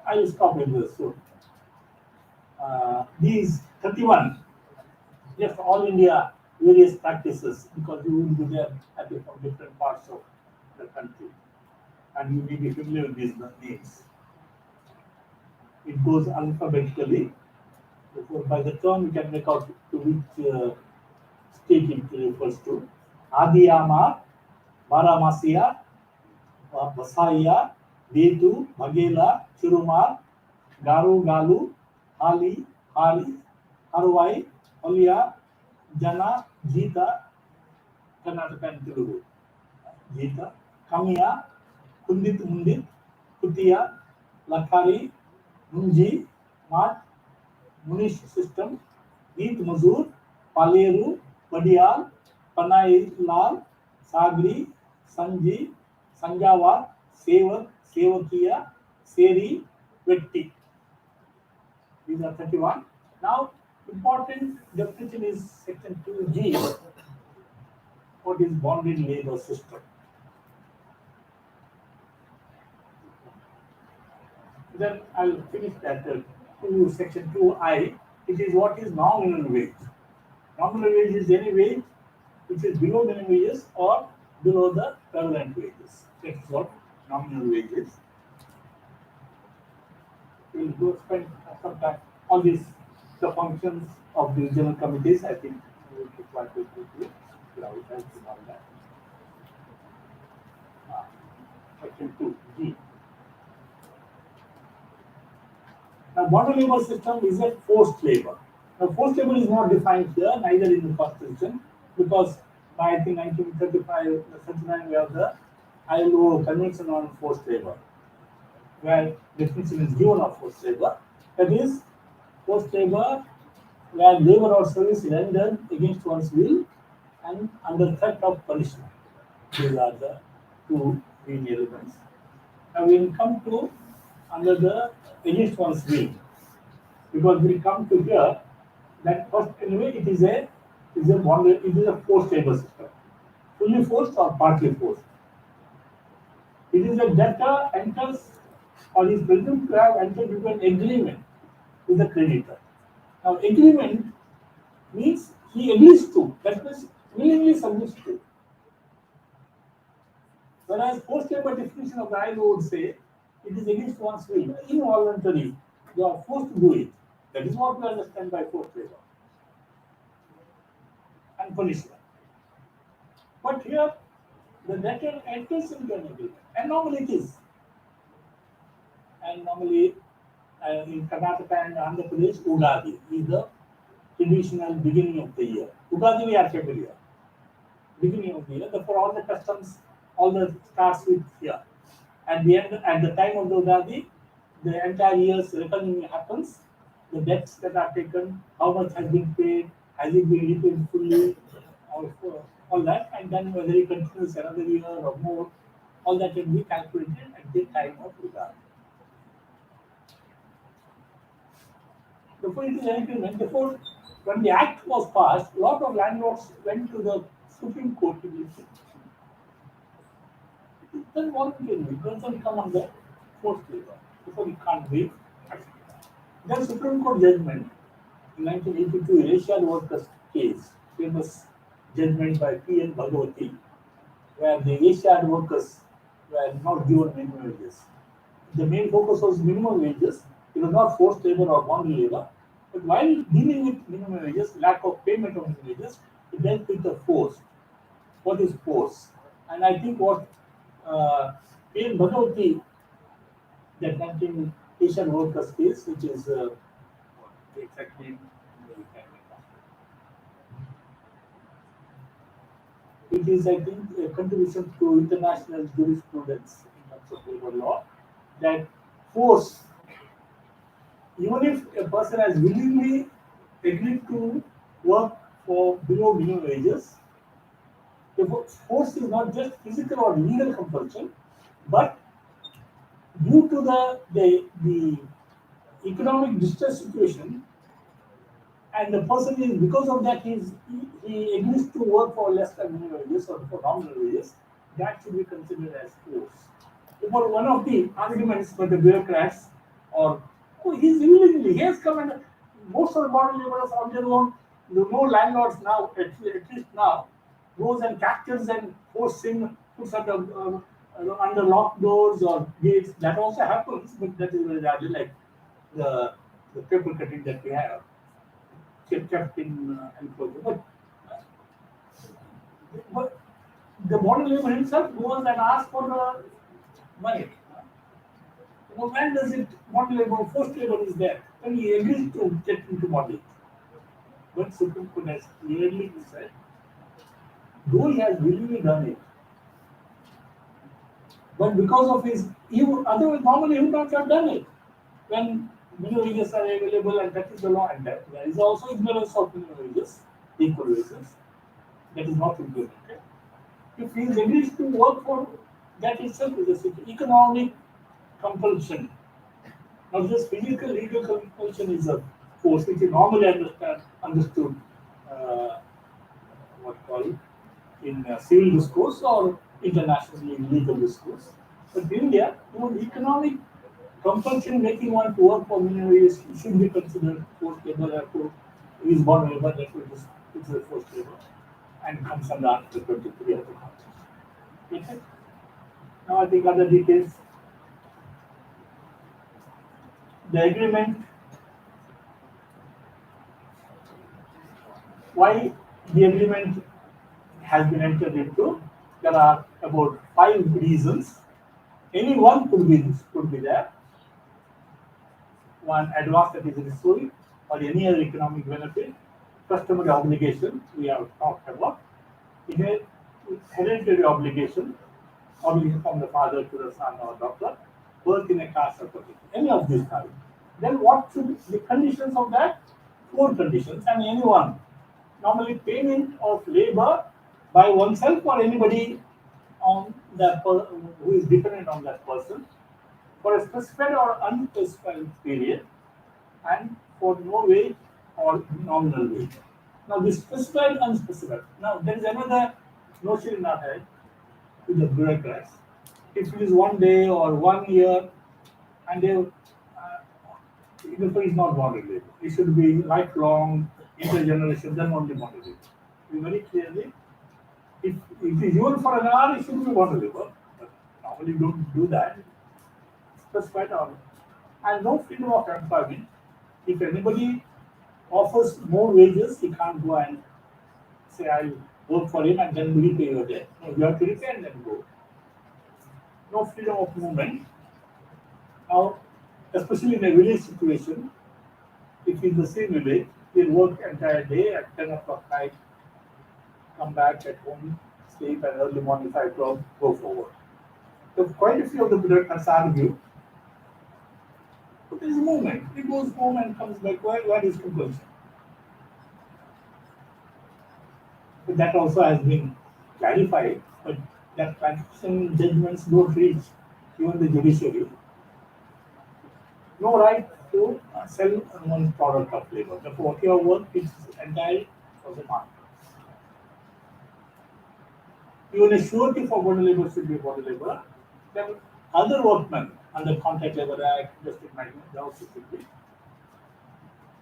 I will stop with this. So, these 31, just all India various practices, because you will be there from different parts of the country, and you may be familiar with these names. It goes alphabetically. Therefore, by the term, you can make out to which state it refers to. Adiyama, Baramasiya, Vasaiya, Betu, Bagela, Chirumar, Garu, Galu, Hali, Hari, Harwai, Holia, Jana, Jita, Karnataka and Telugu. Jita, Kamiya, Kundit Mundit, Kutiya, Lakhari, Munji, Mat, Munish system, Neet Mazur, Paleru, Padiyal, Panai Lal, Sagri, Sanji, Sanjawar, Sevak, Sevakiya, Seri, Vetti. These are 31. Now, important definition is section 2G. What is bonded labor system? Then I'll finish that to section 2I. It is what is nominal wage. Nominal wage is any wage which is below minimum wages or below the prevalent wages. That's what nominal wage is. We'll go spend some time on this, the functions of the general committees. I think we will keep quite quickly. Section 2G. Now, bonded labor system is a forced labor. Now, forced labor is not defined here, neither in the Constitution, because by I think 1935, 39, we have the ILO Convention on Forced Labor, where definition is given of forced labor. That is, forced labor where labor or service rendered against one's will and under threat of punishment. These are the two main elements. Now we will come to under the against one's will, because we come to here that first anyway it is a model, it is a forced labor system, fully forced or partly forced. It is a debtor enters or is presumed to have entered into an agreement with the creditor. Now agreement means he agrees to, that means willingly submits to. Whereas forced labor definition of the ILO would say it is against one's will, involuntary. You are forced to do it. That is what we understand by forced labor and punishment. But here, the debtor enters into an agreement, and normally it is. And normally, in Karnataka and Andhra Pradesh, Ugadi is the traditional beginning of the year. Ugadi we are familiar. Beginning of the year, therefore all the customs, all the starts with here. At the end, at the time of the Ugadi, the entire year's reckoning happens. The debts that are taken, how much has been paid, has it been repaid fully, all that, and then whether it continues another year or more, all that will be calculated at the time of Ugadi. Therefore, it is an agreement. Therefore, when the act was passed, a lot of landlords went to the Supreme Court to be fixed. Then voluntarily, it doesn't come under forced labor. Therefore, it can't be accepted. Then Supreme Court judgment in 1982, Asian workers case, famous judgment by P.N. Bhagavati, where the Asian workers were not given minimum wages. The main focus was minimum wages. It was not forced labor or bonded labor. But while dealing with minimum wages, lack of payment of minimum wages, it dealt with the force. What is force? And I think what P.N. Bhagavati, that 19 Asian workers case, which is exactly it is, I think, a contribution to international jurisprudence in terms of labor law, that force, even if a person has willingly agreed to work for below minimum wages, the force is not just physical or legal compulsion, but due to the economic distress situation, and the person is, because of that, he agrees to work for less than minimum wages or for nominal wages, that should be considered as force. Therefore, one of the arguments for the bureaucrats, or he's willingly, he has come, and most of the modern laborers on their own, no landlords now, at least now, goes and captures and forces him, puts under locked doors or gates. That also happens, but that is very rarely, like the paper cutting that we have kept in enclosure. But the modern labor himself goes and asks for the money. Well, when does it, modern labor, forced labor is there, when he agrees to get into model. But Supreme Court has clearly said, though he has willingly done it, but because of his, otherwise normally he would not have done it. When minimum wages are available, and that is the law, and that there is also ignorance of minimum wages, equal wages, that is not implemented. If he agrees to work for that itself is an economic compulsion, not just physical, legal compulsion is a force which is normally understood what call it, in civil discourse or internationally in legal discourse. But in India, economic compulsion making one to work for minimum wages should be considered forced labor, therefore is bond labor, therefore it is a forced labor and comes under Article 23 of the Constitution. Okay? Now I think other details. The agreement, why the agreement has been entered into, there are about 5 reasons. Any one could be there. One, advance that is received, or any other economic benefit, customary obligation we have talked about, hereditary obligation from the father to the son or daughter, birth in a caste or property, any of these five. Then what should be the conditions of that? 4 conditions, and any one. Normally payment of labor by oneself or anybody on that who is dependent on that person, for a specified or unspecified period and for no wage or nominal wage. Now, this specified, unspecified. Now, there is another notion in our head with the bureaucrats. If it is 1 day or 1 year, and they, even if it is not bonded labor, it should be lifelong, intergeneration, then only bonded labor. Very clearly, if it is even for an hour, it should be bonded labor. But normally, don't do that. Specified or and no freedom of employment. If anybody offers more wages, he can't go and say I'll work for him and then repay your debt. No, you have to repay and then go. No freedom of movement. Now, especially in a village situation, if in the same village, he'll work entire day at 10 o'clock night, come back at home, sleep, and early morning 5 o'clock, go forward. So quite a few of the bureaucrats argue, but there is a movement. He goes home and comes back. Why is compulsion? But that also has been clarified, but that clarification judgments don't reach even the judiciary. No right to sell one's product of labor. Therefore, what you have worked is entirely for the market. Even a surety for bonded labor should be bonded labor. Then other workmen under Contract Labor Act, Industry Management, they also should be.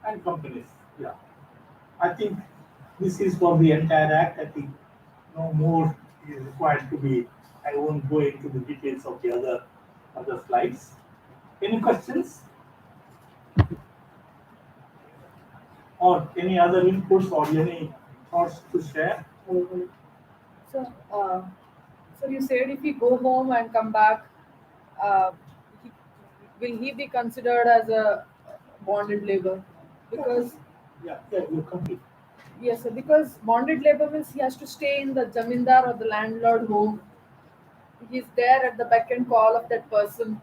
And companies, yeah. I think this is for the entire act. I think no more is required to be. I won't go into the details of the other slides. Any questions? Or any other inputs or any thoughts to share? So, so you said if he go home and come back, uh, he, will he be considered as a bonded labor? Because Yeah, you're complete. yes, sir, because bonded labor means he has to stay in the zamindar or the landlord home. He's there at the beck and call of that person.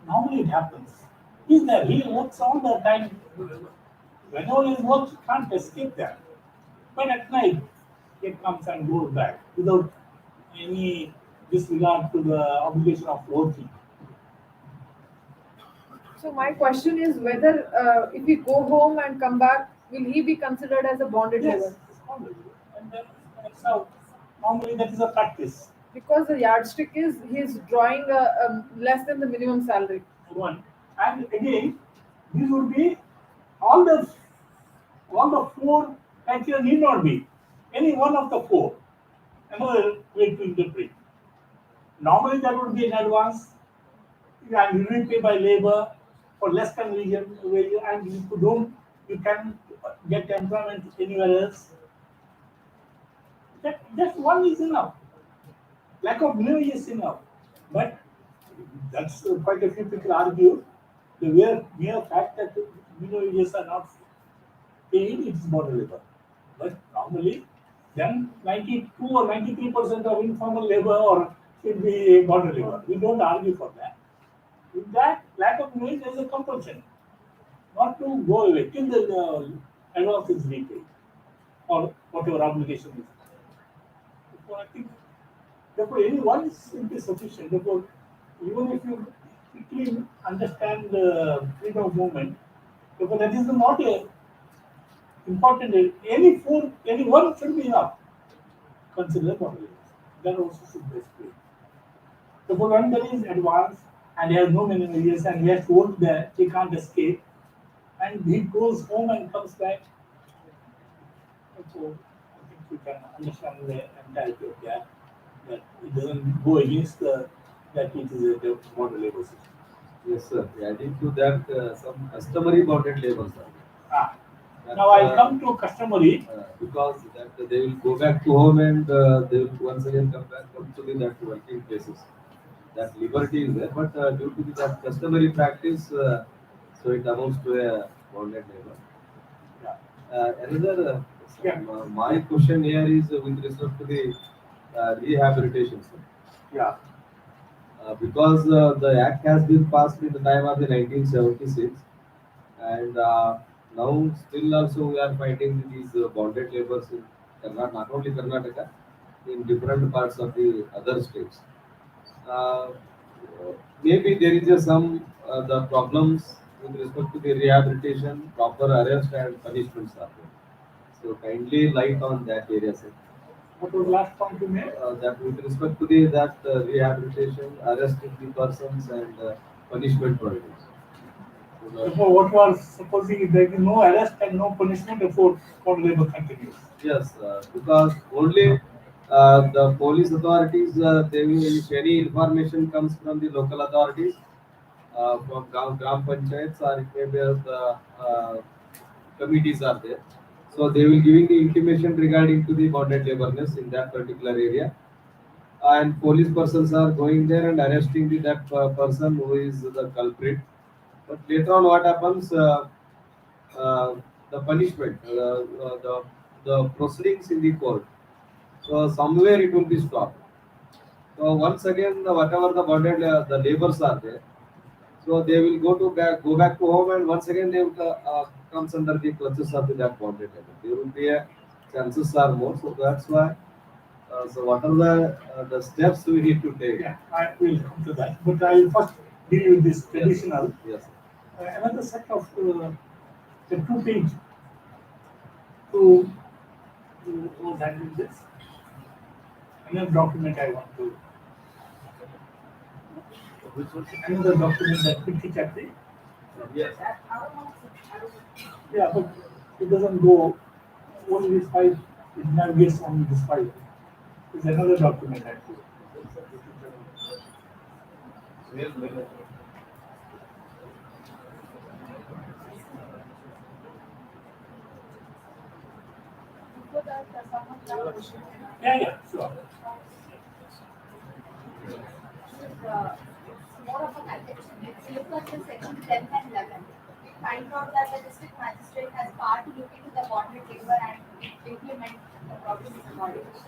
Normally it happens. He's there, he works all the time. Whenever he works, he can't escape that. But at night, he comes and goes back without any disregard to the obligation of working. So my question is whether if he go home and come back, will he be considered as a bonded Yes, labor? it's always. And then that's how normally that is a practice. Because the yardstick is he's drawing less than the minimum salary. One. And again, these would be all the four criteria need not be. Any one of the four. Another way to interpret. Normally that would be in advance and you repay by labor for less than wage and you can get employment anywhere else. That one is enough. Lack of minimum is enough. But that's quite a few people argue the mere fact that minimum wages are not paid, it is bonded labor. But normally, then 92 or 93% of informal labor or should be bonded labor. We don't argue for that. With that lack of knowledge, there is a compulsion not to go away till the advance is repaid or whatever obligation is. Therefore, I think any one should be sufficient. Therefore, even if you quickly understand the freedom of movement, therefore that is not a important. Any one should be enough. Consider bonded labor. That also should be explained. Therefore, when there is advance and he has no minimum wages and he has to work there, he can't escape. And he goes home and comes back. So I think you can understand the entirety of that. That it doesn't go against that it is a bonded labor system. Yes, sir. Adding to that, some customary bonded labor, sir. That, Now I'll come to customary. Because that they will go back to home and they will once again come back to that working places. That liberty is there, but due to that customary practice, so it amounts to a bonded labor. Another, my question here is with respect to the rehabilitation, sir. Yeah. Because the act has been passed in the time of the 1976, and now still also we are fighting these bonded labors in Karnataka, not only Karnataka, in different parts of the other states. Maybe there is some the problems with respect to the rehabilitation, proper arrest and punishments are there. So kindly light on that area, sir. What was the last point you made? That with respect to the that rehabilitation, arresting the persons and punishment provisions. So Therefore, what you are supposing is there is no arrest and no punishment, therefore forced labor continues. yes, because only the police authorities, they will, if any information comes from the local authorities, from Gram Panchayats or it may be the committees are there. So they will giving the intimation regarding to the bonded laborness in that particular area, and police persons are going there and arresting that person who is the culprit. But later on, what happens? Uh, the punishment, the proceedings in the court. So somewhere it will be stopped. So once again, whatever the bonded the laborers are there, so they will go back to home, and once again they will comes under the clutches of that bonded labor. There will be a chances are more. So that's why. So what are the steps we need to take? Yeah, I will come to that. But I will first deal with this traditional. Yes. Another set of the two-page to was handling this. Another document I want to. Which one? Another document that we teach at the. Yes. Yeah, but it doesn't go only this file. It navigates only this file. There's another document I put. Where? Before that, someone clarification. Yeah, sure. It's more of a context. If you look at the section 10 and 11, we find out that the district magistrate has power to look into the bonded labor and implement the provisions accordingly.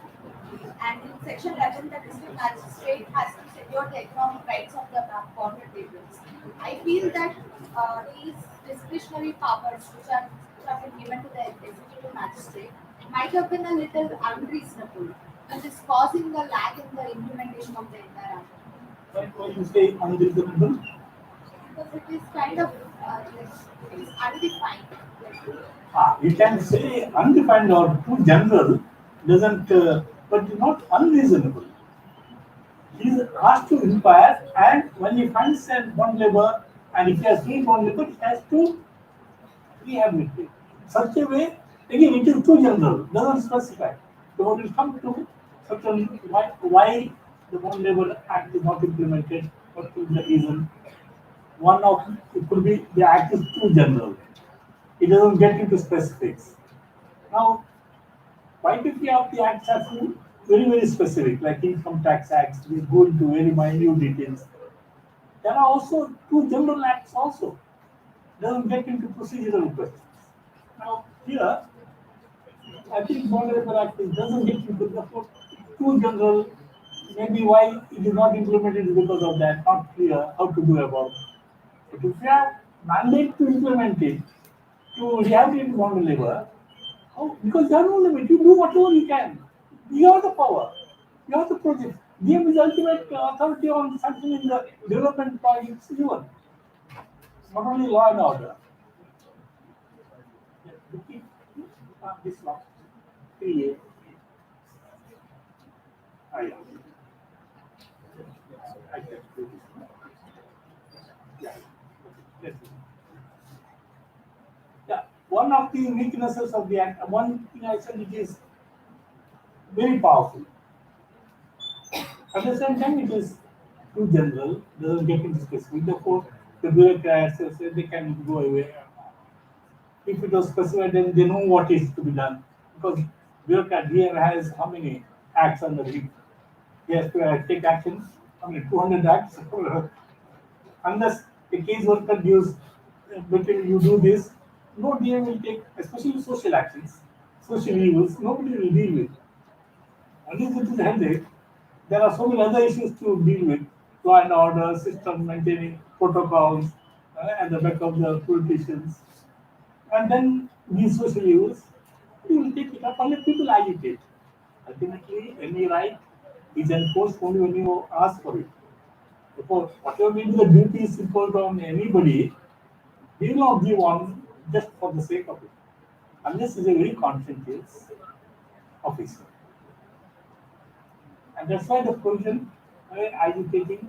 And in section 11, the district magistrate has to secure the economic rights of the bonded laborers. I feel that these discretionary powers which have been given to the executive magistrate might have been a little unreasonable, which is causing the lag in the implementation of the entire act. When you say unreasonable, Because it is kind of it is undefined. you can say undefined or too general, doesn't, but not unreasonable. He is asked to inquire, and when he finds one labor, and if he has seen one labor, he has to rehabilitate. Such a way, again, it is too general, doesn't specify. So when we come to certain why the one labor act is not implemented, what is the reason? One of it could be the act is too general. It doesn't get into specifics. Now, why did we have the acts are very specific, like income tax acts, we go into very minute details. There are also two general acts also. Doesn't get into procedural questions. Now here, I think Bond Labor Act doesn't get into the too general. Maybe why it is not implemented is because of that, not clear how to do about it. But if you have mandate to implement it, to rehabilitate bond labor, how? Because there are no limit, you do whatever you can. You have the power, you have the project. DM is ultimate authority on sanctioning the development projects even, not only law and order. This law, 3A. Yeah. I can do this. Yeah. Let's see. Yeah, one of the weaknesses of the act, one thing I said, it is very powerful. At the same time, it is too general, doesn't get into specific. Therefore, the bureaucrats say they can go away. If it was specified, then they know what is to be done. Because bureaucrat here has how many acts under him? He has to take action. I mean, 200 acts. Unless the case worker gives, between you do this, no DM will take, especially social actions, social evils, nobody will deal with. Unless it is handled, there are so many other issues to deal with, law and order, system maintaining protocols, and the back of the politicians. And then these social evils, you will take it up and let people agitate. Ultimately, any right is enforced only when you ask for it. Therefore, whatever may be the duties imposed on anybody, we will not give one just for the sake of it, unless he's a very conscientious officer. And that's why the provision agitating,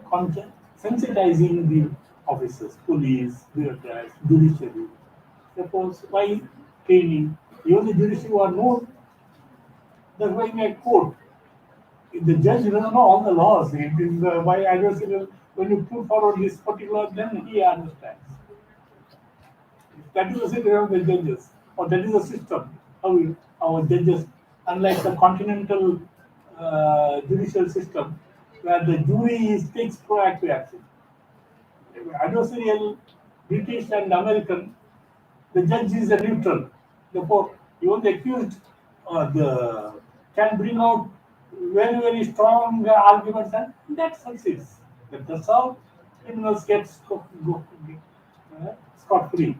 sensitizing the officers, police, bureaucrats, judiciary. Suppose why training? Even the judiciary who are known, that's why in a court, if the judge doesn't know all the laws. It is why adversarial, when you put forward this particular, then he understands. That is the situation of the judges, or that is the system. Our judges, unlike the continental judicial system, where the jury takes proactive action. Adversarial, British and American, the judge is a neutral. Therefore, even the accused can bring out very, very strong arguments, and that succeeds. That's how criminals get scot free.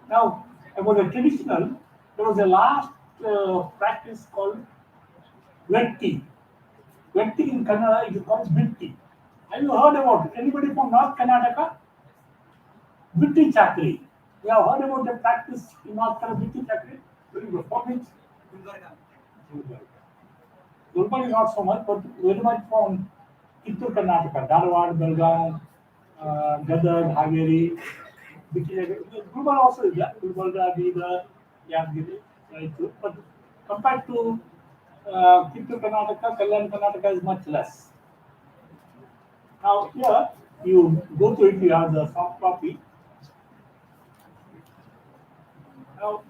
Now, about the traditional, there was a last practice called vetti. Vetti in Kannada it is called bitti. Have you heard about it? Anybody from North Karnataka? Bitti chakri. You have heard about the practice in North Karnataka, bitti chakri? Very good. For which? Gulbarga is not so much, but very much from Kittur Karnataka, Dharwad, Belgaum, Gadag, Haveri. Gulbarga also is there. Gulbarga, Bida, Yadgiri, right? But compared to Kittur Karnataka, Kalyan Karnataka is much less. Now here you go to it, you have the soft copy. Now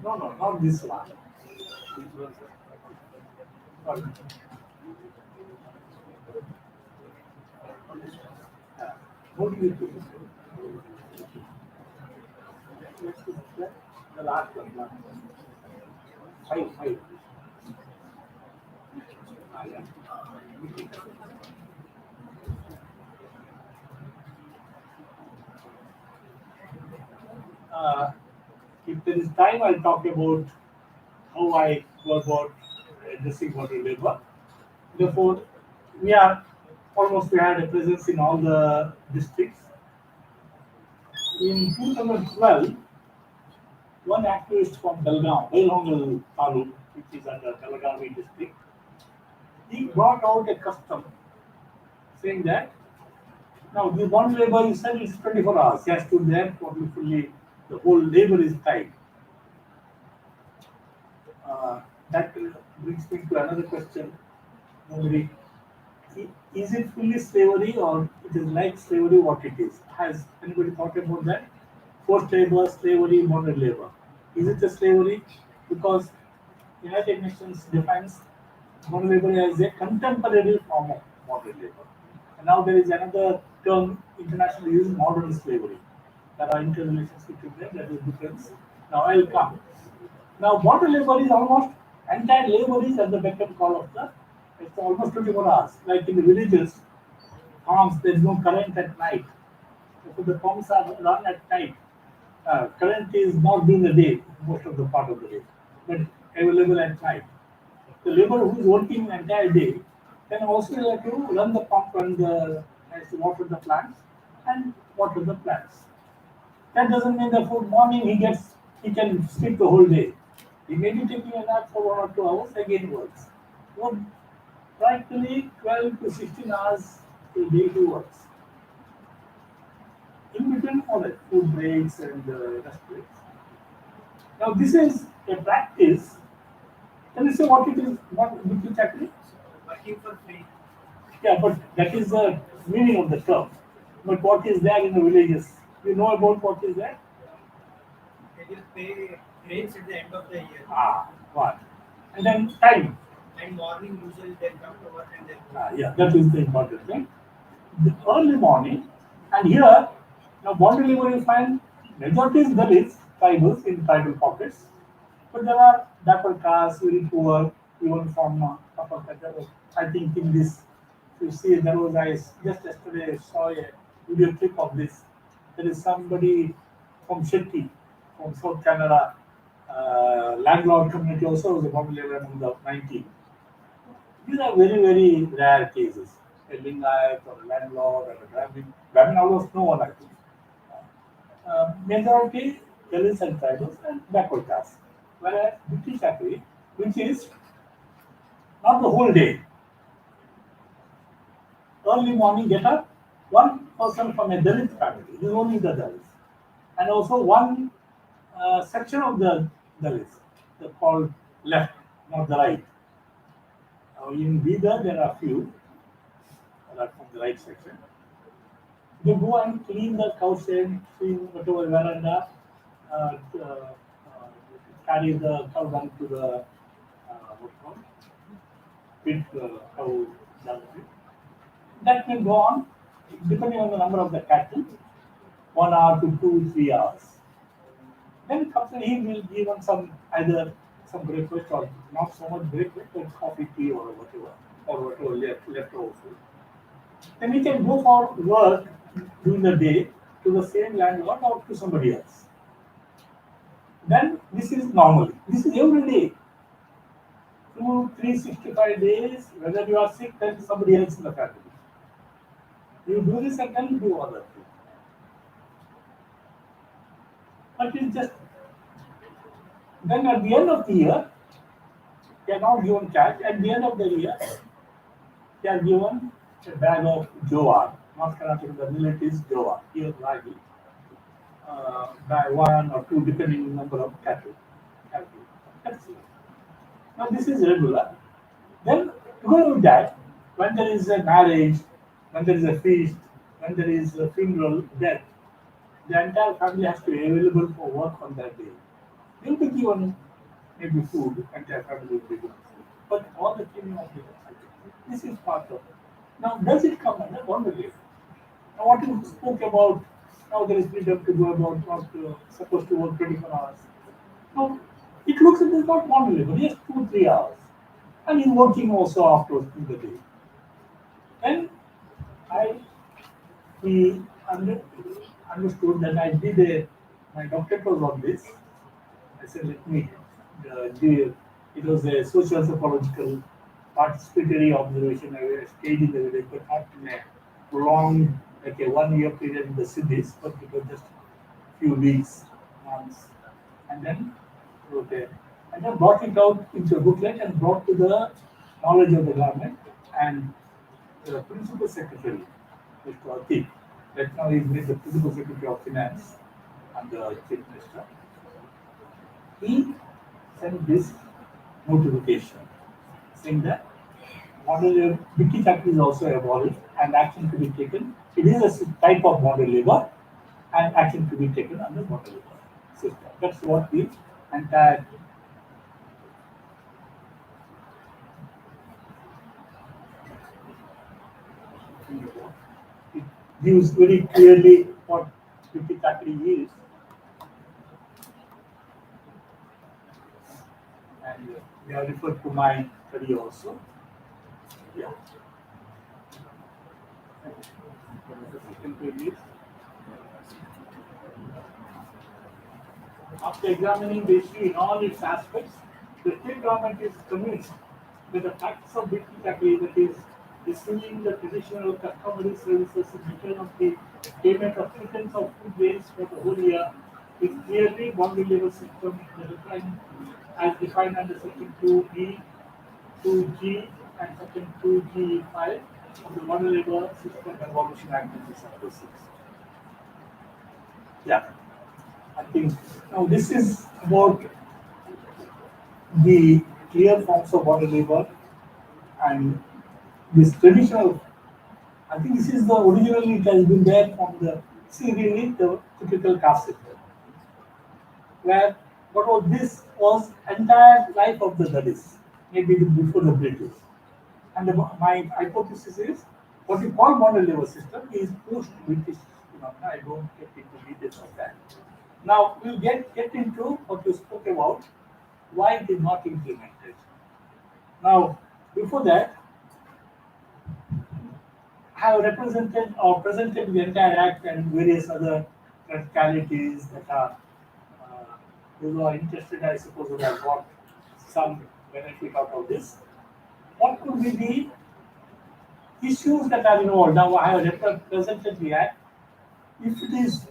no, not this one. Sorry. What do you do? The last one. Five. Yeah. If there is time, I'll talk about how I go about addressing modern labor. Therefore, we had a presence in all the districts. In 2012, one activist from Belgaum Taluk, which is under Belgavi district, he brought out a custom saying that now the bond labor you said is 24 hours. He has to there fully, the whole labor is tied. That brings me to another question. Is it fully slavery or it is like slavery what it is? Has anybody thought about that? Forced labor, slavery, modern labor. Is it a slavery? Because United Nations defines modern labor as a contemporary form of modern labor. And now there is another term internationally used, modern slavery. There are interrelations between them, that is difference. Now I will come. Now modern labor is almost entire labor is at the beck and call of it's almost 24 hours. Like in the villages, farms, there is no current at night. So the pumps are run at night. Current is not during the day, most of the part of the day, but available at night. The labor who is working the entire day can also have to run the pump and has to water the plants and water the plants. That doesn't mean that for morning he can sleep the whole day. He may be taking a nap for 1 or 2 hours, again works. So practically 12 to 16 hours a day he works. In between all that food breaks and rest breaks. Now this is a practice. Can you say what it is? What exactly? Working for free. Yeah, but that is the meaning of the term. But what is there in the villages? You know about what is there? They will pay rates at the end of the year. What? And then time. And morning usually they come to work and they go. Yeah, that is the important thing. The early morning, and here, now bond labor you find majority is Dalits, tribals in tribal pockets, but there are backward castes, very poor, even from upper Kashmir. I think in this, you see, there was just yesterday saw a video clip of this. There is somebody from Shetty, from South Canada, landlord community also was a bonded labor among the 19. These are very, very rare cases. A Lingayat or a landlord or a Brahmin. Brahmin almost no one, I think. Majority Dalits and tribals and backward caste. Whereas British Academy, which is not the whole day. Early morning get up, one person from a Dalit family, it is only the Dalits. And also one section of the Dalits, they're called left, not the right. In Bida, there are few that are from the right section. They go and clean the cow shed, clean whatever veranda, uh, uh, carry the cow down to the what's called pit, cow dung pit. That will go on depending on the number of the cattle, 1 hour to 2, 3 hours. Then comes and he will give them some either some breakfast or not so much breakfast, but coffee, tea or whatever left over food. Then he can go for work during the day to the same landlord or to somebody else. Then this is normally. This is every day. 365 days, whether you are sick, then somebody else in the family. You do this and then you do other things. But it's just then at the end of the year, they are not given cash. At the end of the year, they are given a bag of jowar. Not Karnataka, the millet is jowar. Here, ragi. By 1 or 2, depending on the number of cattle. That's it. Now, this is regular. Then, together with that, when there is a marriage, when there is a feast, when there is a funeral, death, the entire family has to be available for work on that day. They will be given maybe food, entire family will be given food. But all the cleaning of the this is part of it. Now, does it come under one relief? Now, what you spoke about, now there is freedom to go about not supposed to work 24 hours. Now, it looks like it's not one labor, just 2, 3 hours. And he's working also afterwards in the day. Then we understood that I did my doctorate was on this. I said, let me do it was a social psychological participatory observation. I stayed in the village, but not in a prolonged, like a 1 year period in the cities, but it was just a few weeks, months. And then wrote it. And then brought it out into a booklet and brought to the knowledge of the government and the principal secretary, Mr. Atik, that now he is the principal secretary of finance and the chief minister. He sent this notification saying that model Vicky factory is also abolished and action to be taken. It is a type of model labor and action to be taken under model labor system. That's what the entire it gives very clearly what Vicky factory is. And they are referred to my study also. Yeah. The second page is, after examining the issue in all its aspects, the state government is convinced that the practice of British capital, that is, receiving the traditional customary services in return of the payment of pittance of food waste for the whole year, is clearly bonded labor system as defined under Section 2E, 2G, and Section 2G5 of the Model Labor System Abolition Act 1976. Yeah, I think now this is about the clear forms of model labor and this traditional. I think this is the originally it has been there from the really the typical caste system, where what was this was entire life of the Dalits, maybe before the British. And my hypothesis is what you call model labor system is post-British phenomena. I don't get into details of that. Now we'll get into what you spoke about, why it is not implemented. Now, before that, I have represented or presented the entire act and various other practicalities that are those who are interested, I suppose, would have got some benefit out of this. What could be the issues that are involved? Now, I have represented the act. If it is,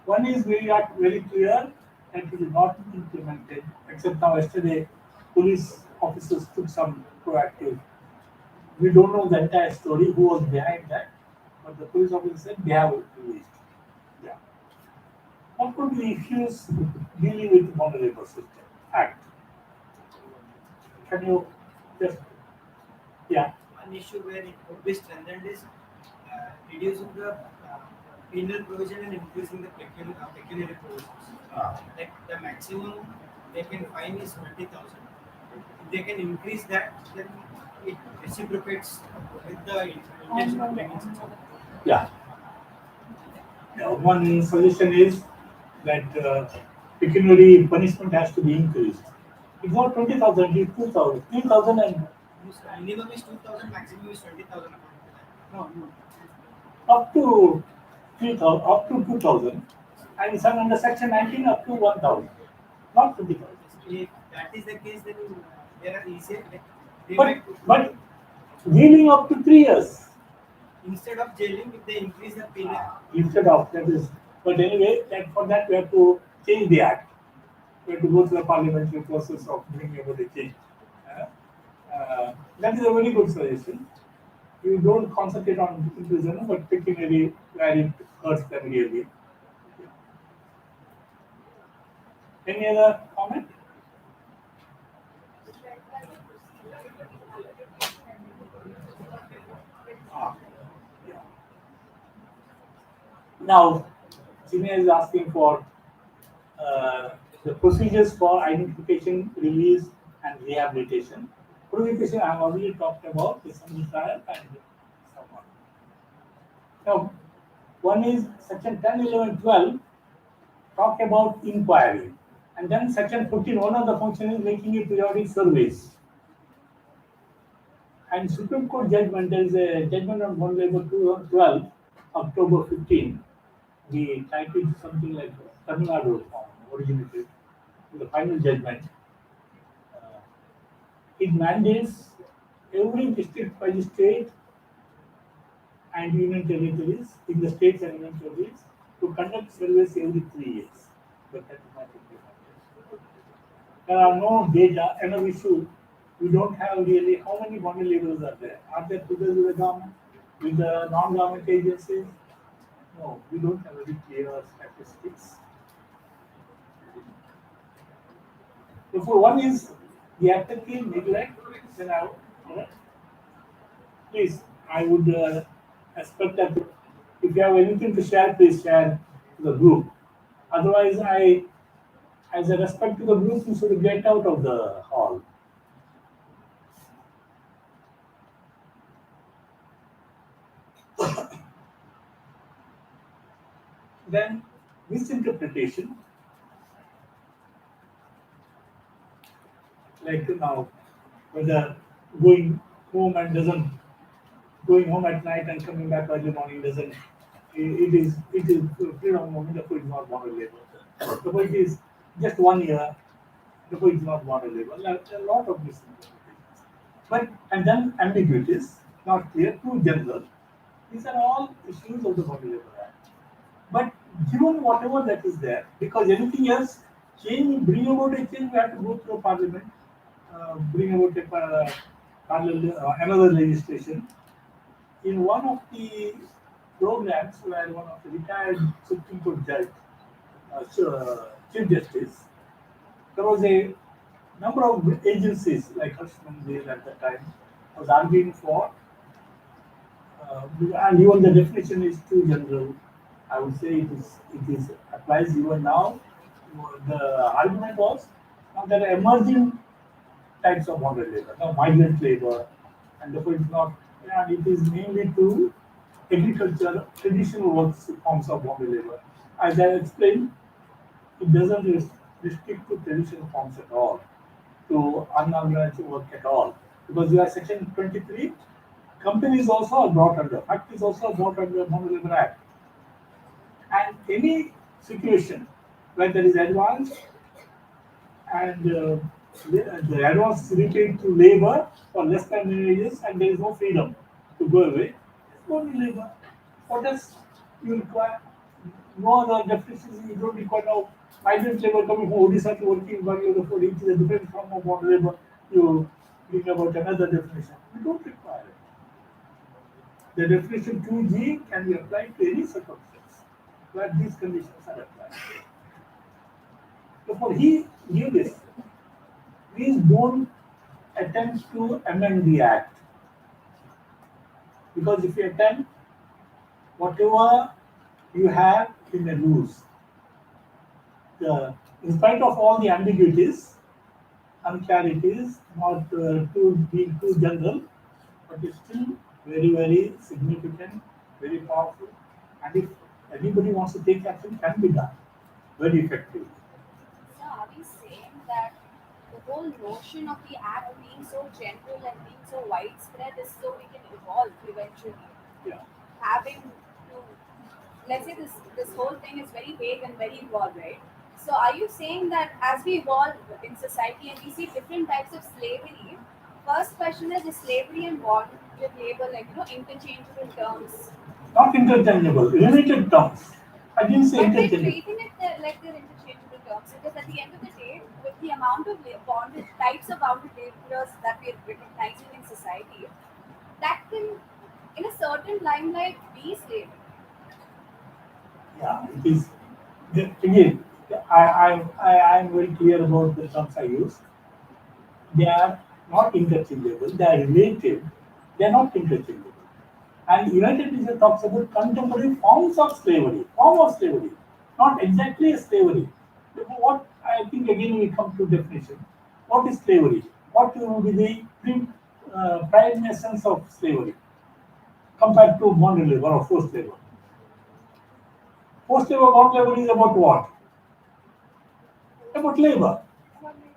one is we are very clear that it is not implemented, except now yesterday, police officers took some proactive. We don't know the entire story, who was behind that, but the police officer said they have released. Yeah. What could be issues dealing with model labor system act? Can you just, yeah, One issue where it could be strengthened is reducing the penal provision and increasing the pecuniary provisions. Like the maximum they can fine is 20,000. If they can increase that, then it reciprocates with the intention of making such a. yeah. One suggestion is that pecuniary punishment has to be increased. It's not 20,000, it's 2,000, 3,000 and Minimum is 2,000, maximum is 20,000 according to that. No. up to 3,000, up to 2,000, and some under section 19 up to 1,000, not 20,000. If that is the case, then there are easier. Like, they But, might, but jailing up to 3 years instead of jailing, if they increase the penal, instead of that is. But anyway, that for that we have to change the act. We have to go through the parliamentary process of bringing about a change. That is a very good suggestion. You don't concentrate on imprisonment, but pecuniary where it hurts them really. Any other comment? Yeah. Now, Senior is asking for the procedures for identification, release, and rehabilitation. Prohibition, I have already talked about, the assembly trial and so on. Now, one is section 10, 11, 12, talk about inquiry. And then section 14, one of the functions is making a periodic surveys. And Supreme Court judgment, there is a judgment on model labor 2012, October 15. We titled something like Tamil Nadu originated in the final judgment. It mandates every district magistrate and union territories in the states and union territories to conduct surveys every 3 years. But that is not implemented. There are no data, another issue. We don't have really how many bonded laborers are there. Are there figures with the government, with the non-government agencies? No, we don't have very clear statistics. Therefore, one is the apathy, neglect, then I would, please, I would expect that if you have anything to share, please share to the group. Otherwise, as a respect to the group, you should get out of the hall. Then, misinterpretation. Like now, whether going home and doesn't, going home at night and coming back early morning doesn't, it is freedom of movement, therefore it's not bonded labor. Therefore it is just 1 year, therefore it's not bonded labor. A lot of misinterpretations. But, and then ambiguities, not clear, too general. These are all issues of the Bonded Labor Act. But given whatever that is there, because anything else, bring about a change, we have to go through Parliament, bring about another legislation. In one of the programs where one of the retired Supreme Court judge, Chief Justice, there was a number of agencies like Harshman at the time was arguing for, and even the definition is too general. I would say it is applies even now. The argument was now there are emerging types of bonded labor, now migrant labor, and therefore it's not, and it is mainly to agriculture, traditional works forms of bonded labor. As I explained, it doesn't restrict to traditional forms at all, to unorganized work at all, because you are section 23. Companies also are brought under, factories also are brought under Bonded Labor Act. And any situation where there is advance and the advance is related to labor for less than wages and there is no freedom to go away. It's only labor. What else you require? No other definitions you don't require now. Migrant labor coming from Odisha to working in Bengaluru for it is a different form of modern labor. You think about another definition. You don't require it. The definition 2G can be applied to any circumstance where these conditions are applied. Therefore, he knew this. Please don't attempt to amend the act. Because if you attempt, whatever you have, you may lose. In spite of all the ambiguities, unclarities, not being too general, but it's still very, very significant, very powerful. And if anybody wants to take action, can be done very effectively. So are we saying that the whole notion of the act being so general and being so widespread is so we can evolve eventually? Yeah. Having to, let's say this whole thing is very vague and very evolved, right? So are you saying that as we evolve in society and we see different types of slavery, first question is slavery and bonded labor like interchangeable terms? Not interchangeable, related terms. I didn't say But they're interchangeable. treating it like they're interchangeable terms because at the end of the day, with the amount of bonded types of bonded laborers that we are recognizing in society, that can, in a certain limelight, be slavery. Yeah, it is. Again, I am very clear about the terms I use. They are not interchangeable, they are related, they are not interchangeable. And United Nations talks about contemporary forms of slavery, not exactly slavery. What I think again we come to definition. What is slavery? What will be the prime essence of slavery compared to bonded labor or forced labor? Forced labor, bonded labor is about what? About labor.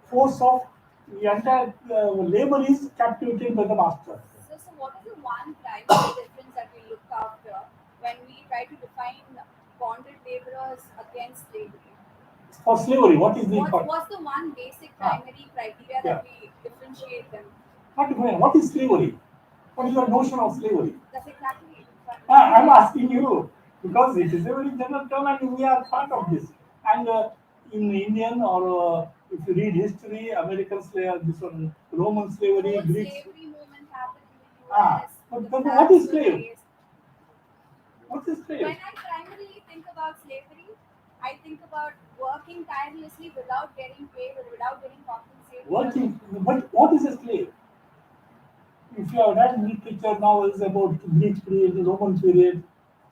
Force of the entire labor is captivated by the master. So what is the one primary difference that we look after when we try to define bonded laborers against slavery? For slavery, what is the What's the one basic primary criteria that we differentiate them? Not different. What is slavery? What is the notion of slavery? That's exactly it. I'm asking you because it is a very general term and we are part of this. And in Indian or if you read history, American slavery, this one Roman slavery, Whole Greek. slavery movement happened in the US. But the what is blacks were slave? raised. What is slave? When I primarily think about slavery, I think about working tirelessly without getting paid or without getting compensated. Working. But what is a slave? If you have read literature novels about Greek period, Roman period,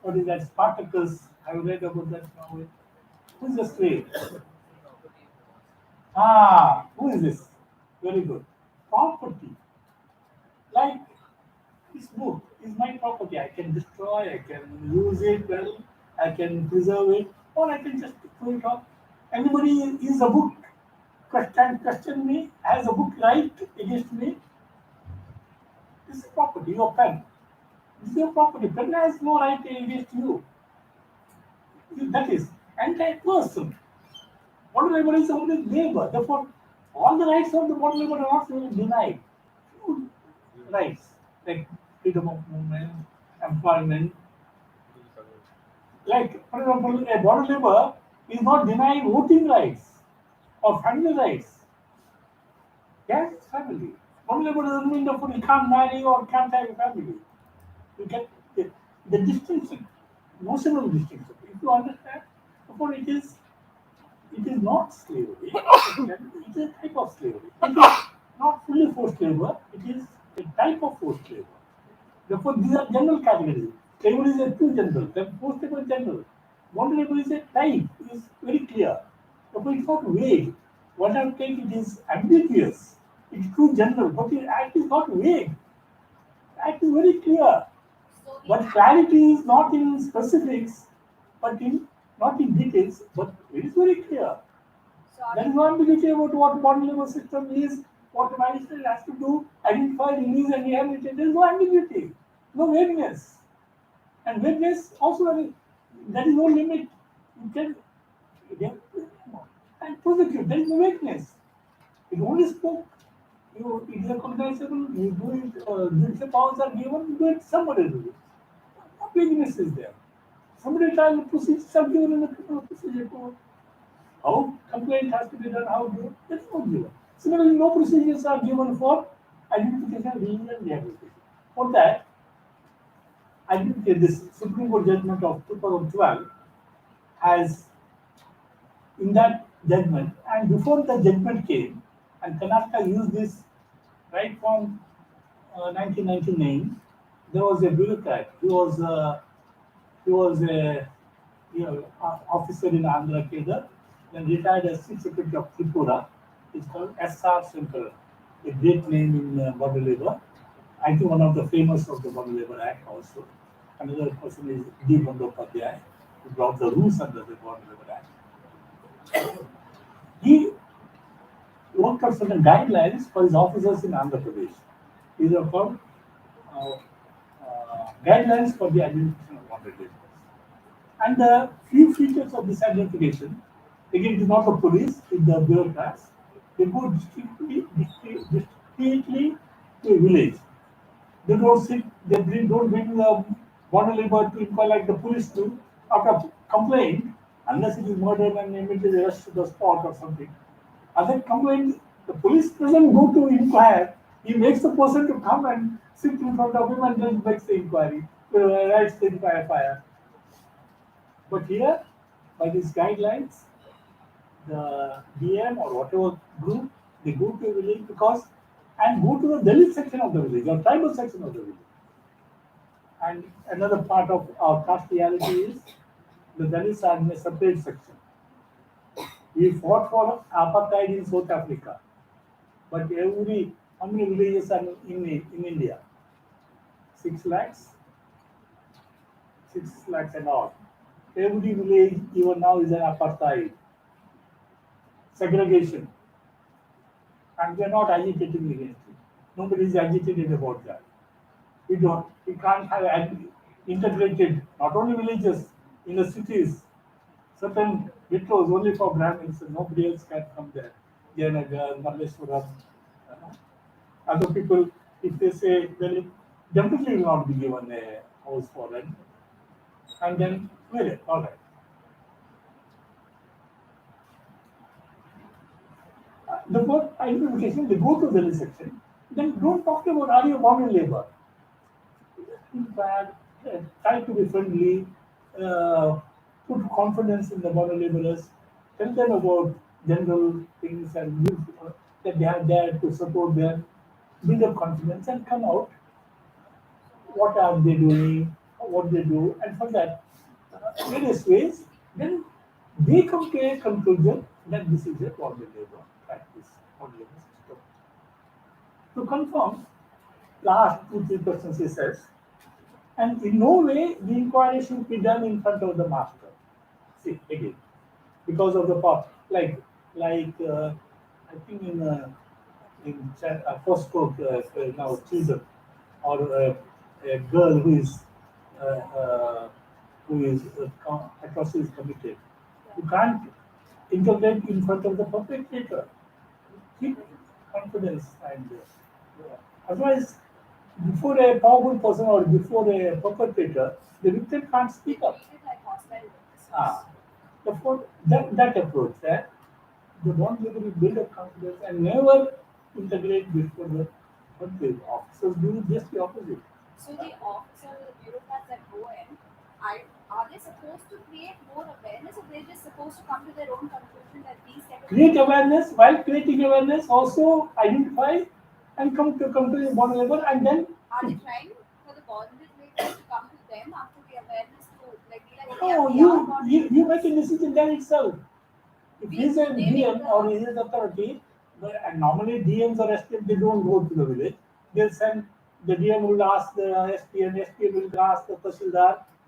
what is that? Spartacus. I have read about that novel. Who is a slave? Who is this? Very good. Property. Like this book is my property. I can destroy, I can use it well, I can preserve it, or I can just throw it off. Anybody is a book can question me, has a book right against me. This is property, your pen. This is your property. Pen has no right against you. That is anti-person. Modern labor is only labor. Therefore, all the rights of the modern labor are not really denied. Few rights like freedom of movement, employment. Like, for example, a modern labor is not denied voting rights or family rights. Yes, family. Modern labor doesn't mean that you can't marry or can't have a family. You get the distinction, notional distinction. If you understand, therefore it is not slavery. It is a type of slavery. It is not fully forced labor. It is a type of forced labor. Therefore, these are general categories. Slavery is a too general. Then forced labor is general. Bonded labor is a type. It is very clear. Therefore, it's not vague. What I take it is ambiguous. It's too general, but the act is not vague. The act is very clear. So But clarity is not in specifics, but not in details, but it is very clear. There is no ambiguity about what bonded labor system is, what the magistrate has to do, identify, release, and rehabilitate. There is no ambiguity, no vagueness. And vagueness also, there is no limit. You can prosecute. There is no weakness. It only spoke. It is recognizable. You do it. Judicial powers are given. You do it. Somebody do it. What weakness is there? Somebody trial procedures are given in the criminal procedure code. How complaint has to be done, how do that is not given. Similarly, no procedures are given for identification, religion, and rehabilitation. For that, identification, this Supreme Court judgment of 2012 has, in that judgment, and before the judgment came, and Karnataka used this right from 1999, there was a bureaucrat. He was a officer in Andhra Kedar, then retired as Chief Secretary of Tripura. It's called S.R. Shankar, a great name in border labor. I think one of the famous of the Border Labor Act also. Another person is D. Bandyopadhyay, who brought the rules under the Border Labor Act. He worked out certain guidelines for his officers in Andhra Pradesh. These are called uh, guidelines for the identification of border laborers. And the few features of this identification, again, it is not the police, it's the bureaucrats. They go discreetly to a village. They don't sit, don't bring the border labor to inquire like the police do after complaint, unless it is murder and immediately rush to the spot or something. Other complaint, the police doesn't go to inquire. He makes the person to come and sit in front of him and then makes the inquiry, writes the FIR. But here, by these guidelines, the DM or whatever group, they go to a village and go to the Dalit section of the village or tribal section of the village. And another part of our caste reality is the Dalits are in a separate section. We fought for apartheid in South Africa, but how many villages are in India? 6 lakhs? 6 lakhs and all. Every village, even now, is an apartheid. Segregation. And we are not agitating against it. Nobody is agitated about that. We can't have integrated, not only villages, in the cities, certain metros only for Brahmins, and nobody else can come there. Jayanagar, Malleshwaram. Other people, if they say, well, it definitely will not be given a house for rent. And then, well, all right. The first identification, they go to the Dalit section, then don't talk about are you modern labor. In fact, try to be friendly, put confidence in the border laborers, tell them about general things and that they are there to support them, build up confidence and come out. What are they doing, what they do, and for that, various ways, then they come to a conclusion that this is a border labor practice, border labor system. To confirm, last 2-3 questions he says, and in no way the inquiry should be done in front of the master. See, again, because of the part, like I think in first court now children or a girl who is atrocity is committed, you can't intervene in front of the perpetrator. Keep confidence and otherwise, before a powerful person or before a perpetrator, the victim can't speak up. Therefore, that approach, the bond level will build up confidence and never integrate before the officers do just the opposite. So the officer, the bureaucrats that go in, are they supposed to create more awareness, or they're just supposed to come to their own conclusion that these type of Create awareness, while creating awareness, also identify and come to the bond level, and then are they trying for the bonded labor to come to them after the awareness to like be like no, you make a decision there itself. If he is a DM or he is authority, and normally DMs or SPM, they don't go to the village. They'll send, the DM will ask the SPM, SPM will ask the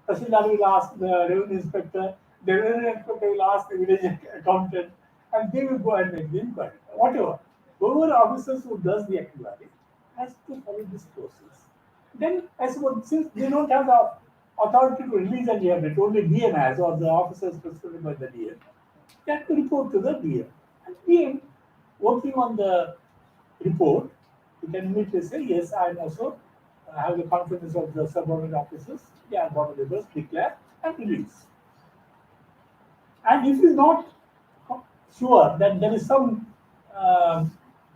Tasildar will ask the revenue inspector, the revenue inspector will ask the village accountant, and they will go and make the inquiry. Whatever. Whoever officers who does the inquiry has to follow this process. Then, I suppose, since they don't have the authority to release and rehabilitate, only DM has, or the officers prescribed by the DM, they have to report to the DM. PM working on the report, you can immediately say, yes, I am also have the confidence of the subordinate officers, they are bonded laborers, declare and release. And if is not sure that there is some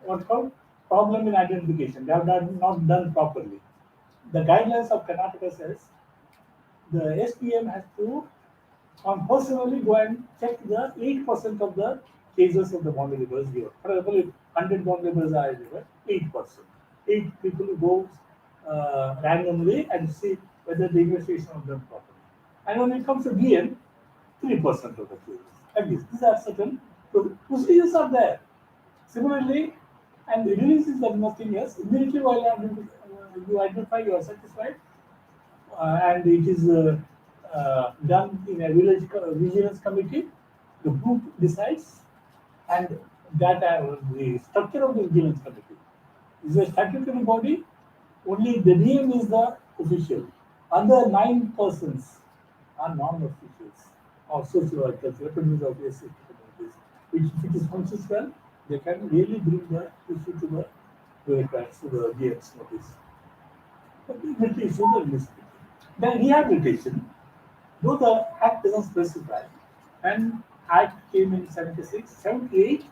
what called problem in identification, they have not done properly. The guidelines of Karnataka says the SPM has to personally go and check the 8% of the cases of the bond laborers given. For example, if 100 bond laborers are given, 8%. 8 people go randomly and see whether the investigation was done properly. And when it comes to DN, 3% of the cases. Like this. These are certain procedures are there. Similarly, and the release is nothing else. Immediately while you identify you are satisfied, and it is done in a vigilance committee. The group decides, and that the structure of the vigilance committee is a statutory body. Only the DM is the official. Other 9 persons are non-officials or social workers, representatives of the SC communities, which if it is functions well, they can really bring the issue to the bureaucrats, to the DM's notice. But immediately issue the list. Then rehabilitation, though the Act doesn't specify, and Act came in 76, 78,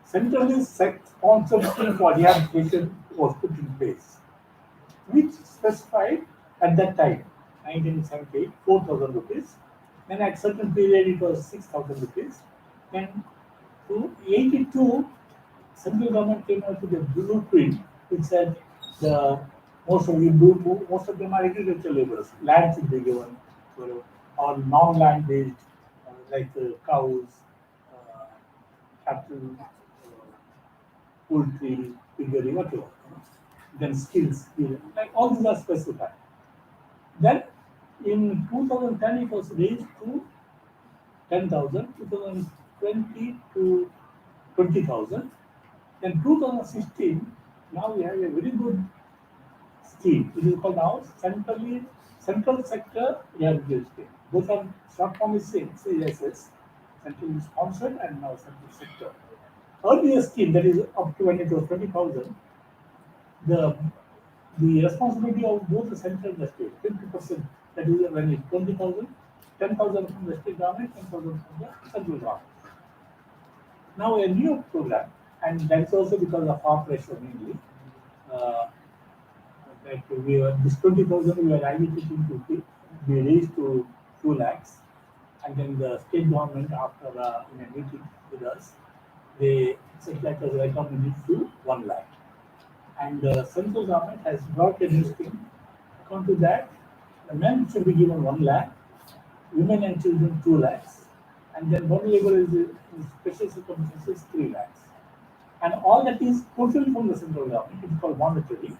centrally sponsored scheme for rehabilitation was put in place, which specified at that time, 1978, 4,000 rupees. Then at certain period it was 6,000 rupees. Then to 82, central government came out with a blueprint which said most of them are agricultural laborers. Land should be given, or non-land based, like cows, cattle, poultry, piggery, whatever. Then skills, like all these are specified. Then in 2010 it was raised to 10,000, 2020 to 20,000. Then 2016, now we have a very good scheme. It is called now Central Sector Rehabilitation Scheme. Both are short form is same, CSS, centrally sponsored and now Central Sector. Earlier scheme, that is up to when it was 20,000, the responsibility of both the central and the state, 50%, that is when it's 20,000, 10,000 from the state government, 10,000 from the central government. Now a new program, and that's also because of our pressure mainly. This 20,000 we are agitating to be raised to 2 lakhs, and then the state government after in a meeting with us, they said that as right now we need to 1 lakh. And the central government has brought a new scheme. According to that, the men should be given 1 lakh, women and children 2 lakhs, and then bond labor is in special circumstances 3 lakhs. And all that is totally from the central government. It is called monetary.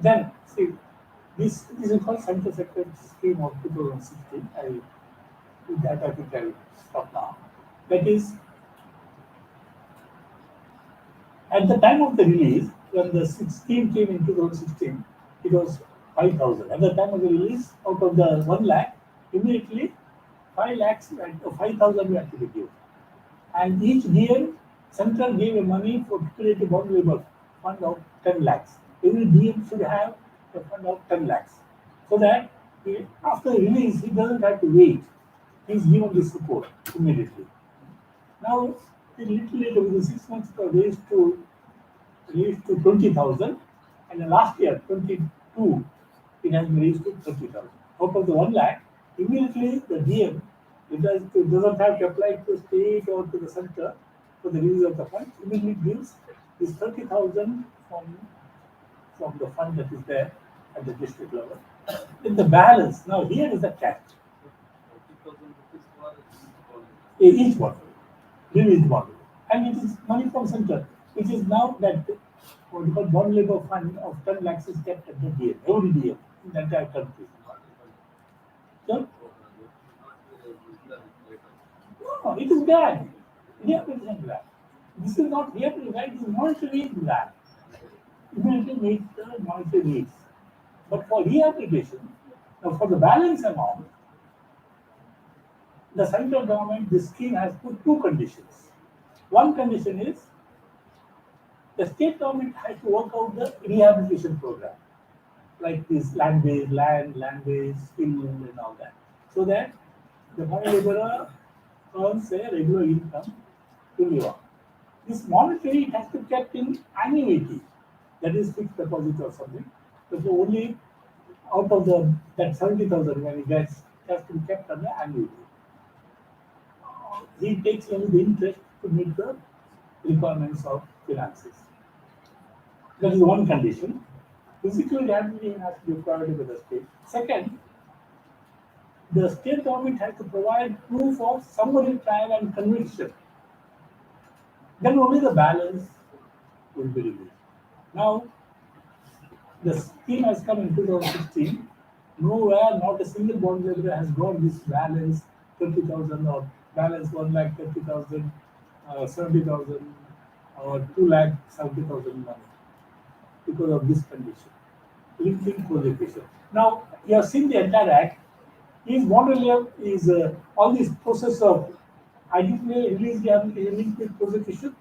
Then see, this is called Central Sector Scheme of 2016. With that I think I will stop now. That is, at the time of the release, when the scheme came in 2016, it was 5,000. At the time of the release, out of the 1 lakh, immediately 5 lakhs, 5,000 we had to be given. And each DM, Central gave a money for to create a bond labor fund of 10 lakhs. Every DM should have a fund of 10 lakhs. So that after release, he doesn't have to wait. He's given the support immediately. Now, a little later, within 6 months, it was raised to 20,000. And the last year, 22, it has been raised to 30,000. Out of the 1 lakh, immediately the DM, it doesn't have to apply to the state or to the center for the release of the fund. Immediately gives this 30,000 from the fund that is there at the district level. Then the balance, now here is the catch. 40,000 rupees for Each one, released one. And it is money from center, which is now that what we call bond labor fund of 10 lakhs is kept at the DM, every DM in the entire country. So, no, it is bad. Rehabilitation grant. This is not rehabilitation grant, it is monetary grant. Immediately meets the monetary needs. But for rehabilitation, now for the balance amount, the central government, this scheme has put 2 conditions. One condition is the state government has to work out the rehabilitation program, like this land-based skill and all that, so that the foreign laborer earns a regular income to live on. This monetary it has to be kept in annuity, that is fixed deposit or something. But only out of the that 70,000 when he gets, it has to be kept under annuity. He takes only the interest to meet the requirements of finances. That is one condition. Physical rehabilitation has to be provided by the state. Second, the state government has to provide proof of summary trial and conviction. Then only the balance will be released. Now, the scheme has come in 2016. Nowhere, not a single bond laborer has got this balance 30,000 or balance 1,30,000, 70,000 or 2,70,000 money because of this condition. Linking prosecution. Now, you have seen the entire act. Is bond is all this process of identify, release, linked with prosecution.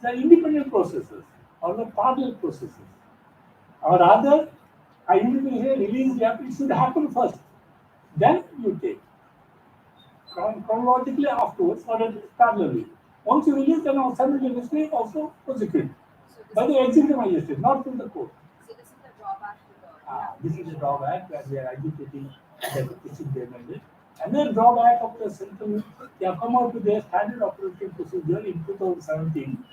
They are independent processes or the parallel processes. Or rather, identification, release, it should happen first. Then you take. Chronologically afterwards or parallelly. Once you release, then simultaneously also prosecute. So By the executive magistrate, not through the court. so this is the drawback to the This is the drawback where we are agitating that it should be amended. Another drawback of the central, they have come out with their standard operating procedure in 2017.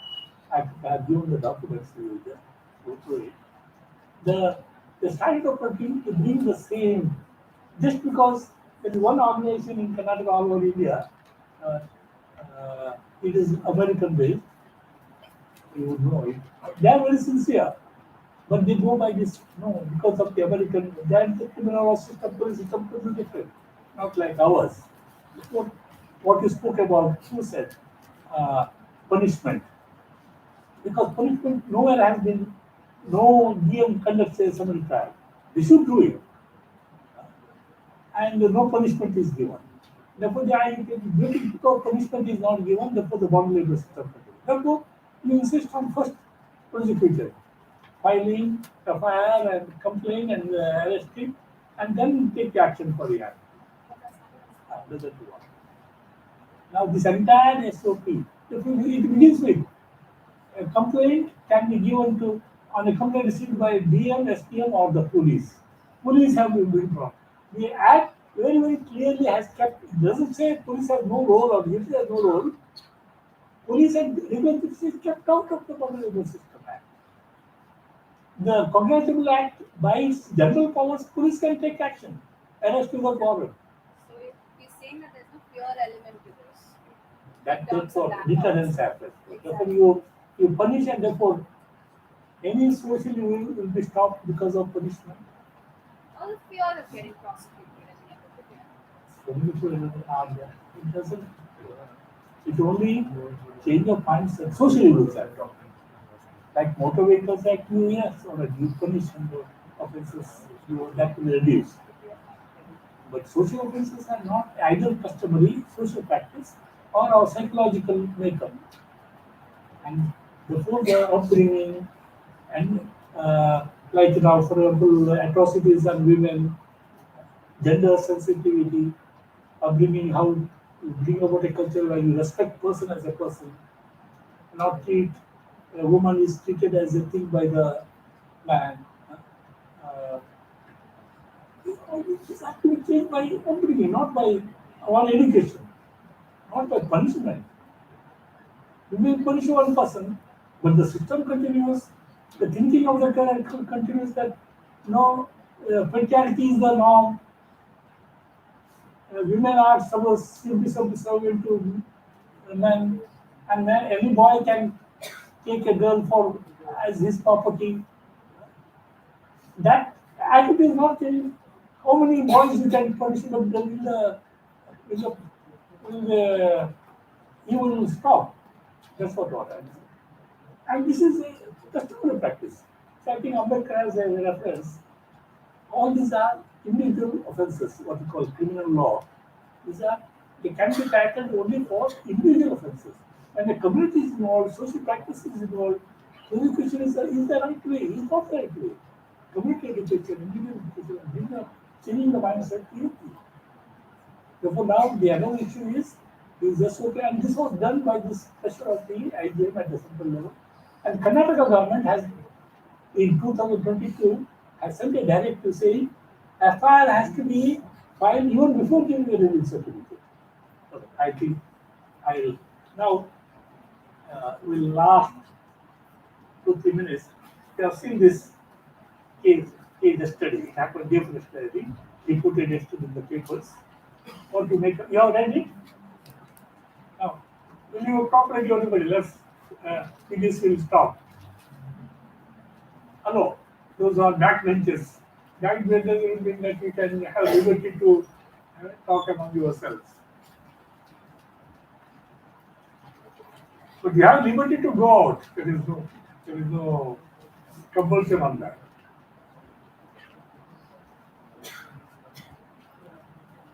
I have given the documents to you just go through it. The standard operating to bring the same, just because there is one organization in Karnataka all over India, it is American based, you would know it. They are very sincere. But they go by this, no, because of the American, then the criminal system, police system could be different, not like ours. What you spoke about, who said, punishment. Because punishment nowhere has been, no DM conducts a summary trial. They should do it. And no punishment is given. Therefore, because punishment is not given, therefore the bond labor system continues. Therefore, you insist on first prosecution. Filing, FIR and complaint and arresting, and then take action for the act. Now this entire SOP, it begins with a complaint can be given to on a complaint received by DM, SPM or the police. Police have been withdrawn. The act very, very clearly has kept, it doesn't say police has no role or duty has no role. Police and regulatory is kept out of the Bond Labor System Act. The Cognizable Act, by its general powers, police can take action, arrest without warrant. So we're saying that there's no fear element to this. That In terms therefore of deterrence happens. Therefore you punish and therefore any social evil will be stopped because of punishment. Or the fear of getting prosecuted at the end of the day. So many people are there. It doesn't. It only change of mindset. Social evils are talking. Like Motor Vehicles Act, yes, or a due punishment offences, that will reduce. But social offences are not either customary social practice or our psychological makeup. And therefore, the upbringing and like now, for example, atrocities on women, gender sensitivity, upbringing, how you bring about a culture where you respect person as a person, not treat a woman is treated as a thing by the man. This has to be changed by upbringing, not by one education, not by punishment. You may punish one person, but the system continues. The thinking of the character continues that no, patriarchy is the norm. Women are supposed to be subservient to men, and men, every boy can take a girl for as his property. That attitude is not changing. How many boys you can punish, but he will stop. That's what I am saying. And this is a customary practice. So I think Ambedkar has a reference. All these are individual offences, what we call criminal law. These are They can be tackled only for individual offences. When the community is involved, social practice is involved, education is the right way, is not the right way. Community education, individual education, changing the mindset immediately. Therefore, now the other issue is just okay, and this was done by this pressure of the IGM at the central level. And Karnataka government has, in 2022, has sent a directive saying FIR has to be filed even before giving a review certificate. So I think I'll now will last 2-3 minutes. You have seen this case yesterday. It happened day before yesterday. We put it yesterday in the papers. What to make? You have read it? Now, will you cooperate with everybody? Let's this will stop. Hello, those are backbenchers. Backbenchers will mean that you can have liberty to talk among yourselves. But you have liberty to go out. There is no compulsion on that.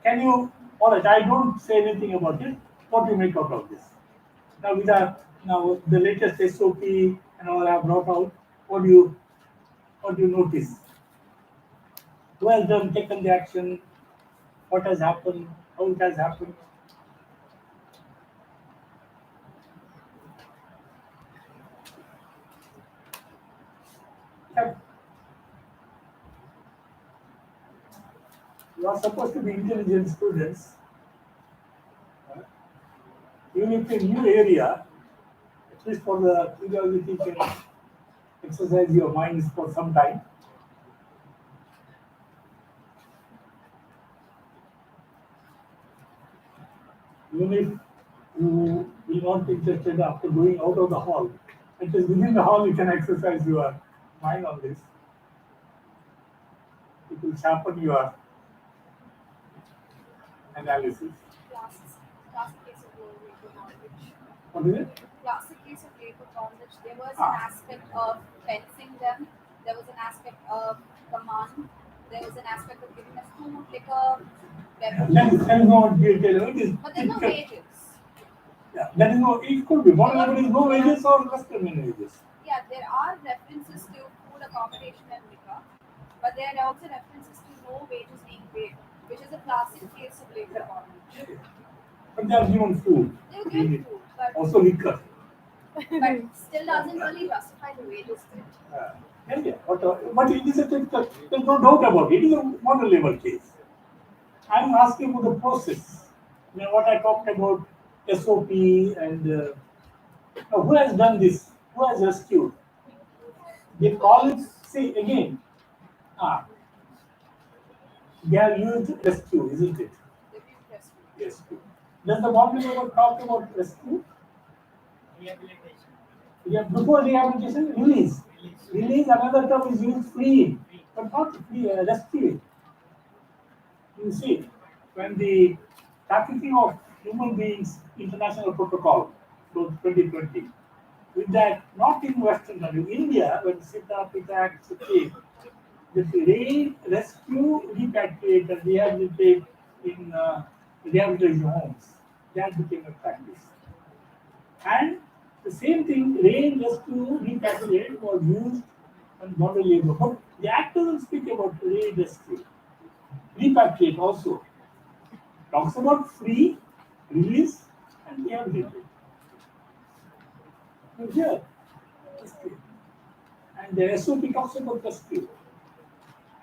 Can you? All right, I don't say anything about it. What do you make out of this? Now with now the latest SOP and all I have brought out. What do you notice? Who has taken the action? What has happened? How it has happened? Yep. You are supposed to be intelligent students. Even if a new area, at least for the curiosity, can exercise your minds for some time. Even if you will not be interested after going out of the hall, at least within the hall you can exercise your mind on this. It will sharpen your analysis. Classic case of labor bondage. What is it? Classic case of labor bondage. There was an aspect of fencing them. There was an aspect of command. There was an aspect of giving us food, liquor, beverages. There is no detail. It is. But there's no wages. Yeah, there is no. It could be. Whatever is no wages or less than wages. Yeah, there are references to food, accommodation, and liquor, but there are also references to no wages being paid, which is a classic case of labor bondage. But they are given food. They were given food, but Also liquor. still doesn't really justify the wages. Yeah. But it is there's no doubt about it. It is a model labor case. I am asking about the process. What I talked about SOP and now who has done this? Who has rescued? They call it, see again, they have used rescue, isn't it? Rescue. Does the model labor talk about rescue? Rehabilitation. Yeah, before rehabilitation, release. Release, another term is used, free, but not free, rescue. You see, when the trafficking of human beings international protocol, so 2020, with that, not in Western country, India, when Siddharth Act came, the raid, rescue, repatriate, and rehabilitate in rehabilitation homes, that became a practice. And the same thing, raid, rescue, repatriate was used on model labor. But the Act doesn't speak about raid, rescue. Repatriate also talks about free, release, and rehabilitate. Here, rescue. And the SOP talks about rescue.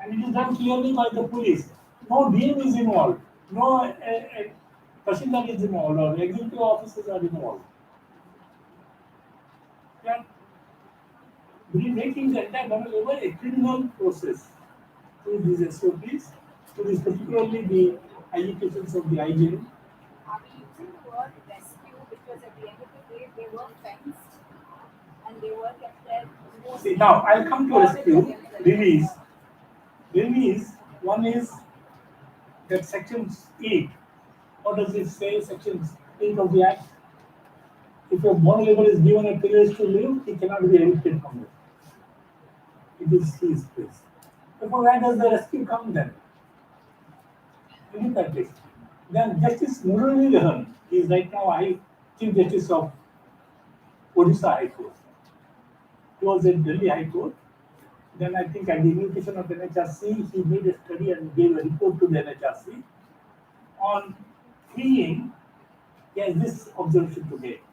And it is done clearly by the police. No DM is involved, no Prasad is involved, or executive officers are involved. Yeah. We are making the entire model labor a criminal process through these SOPs, through this particularly the agitations of the IGN. Are we using the word rescue because at the end of the day they were fenced and they were kept there? See, now I'll come to rescue, release. Release, one is that section 8. What does it say? Section 8 of the Act. If a model labor is given a place to live, he cannot be evicted from it. It is his place. Therefore, where does the rescue come then? Look at this. Then Justice Muralidharan is right now Chief Justice of Odisha High Court. He was in Delhi High Court. Then I think at the invitation of NHRC, he made a study and gave a report to the NHRC on freeing. He has this observation to make.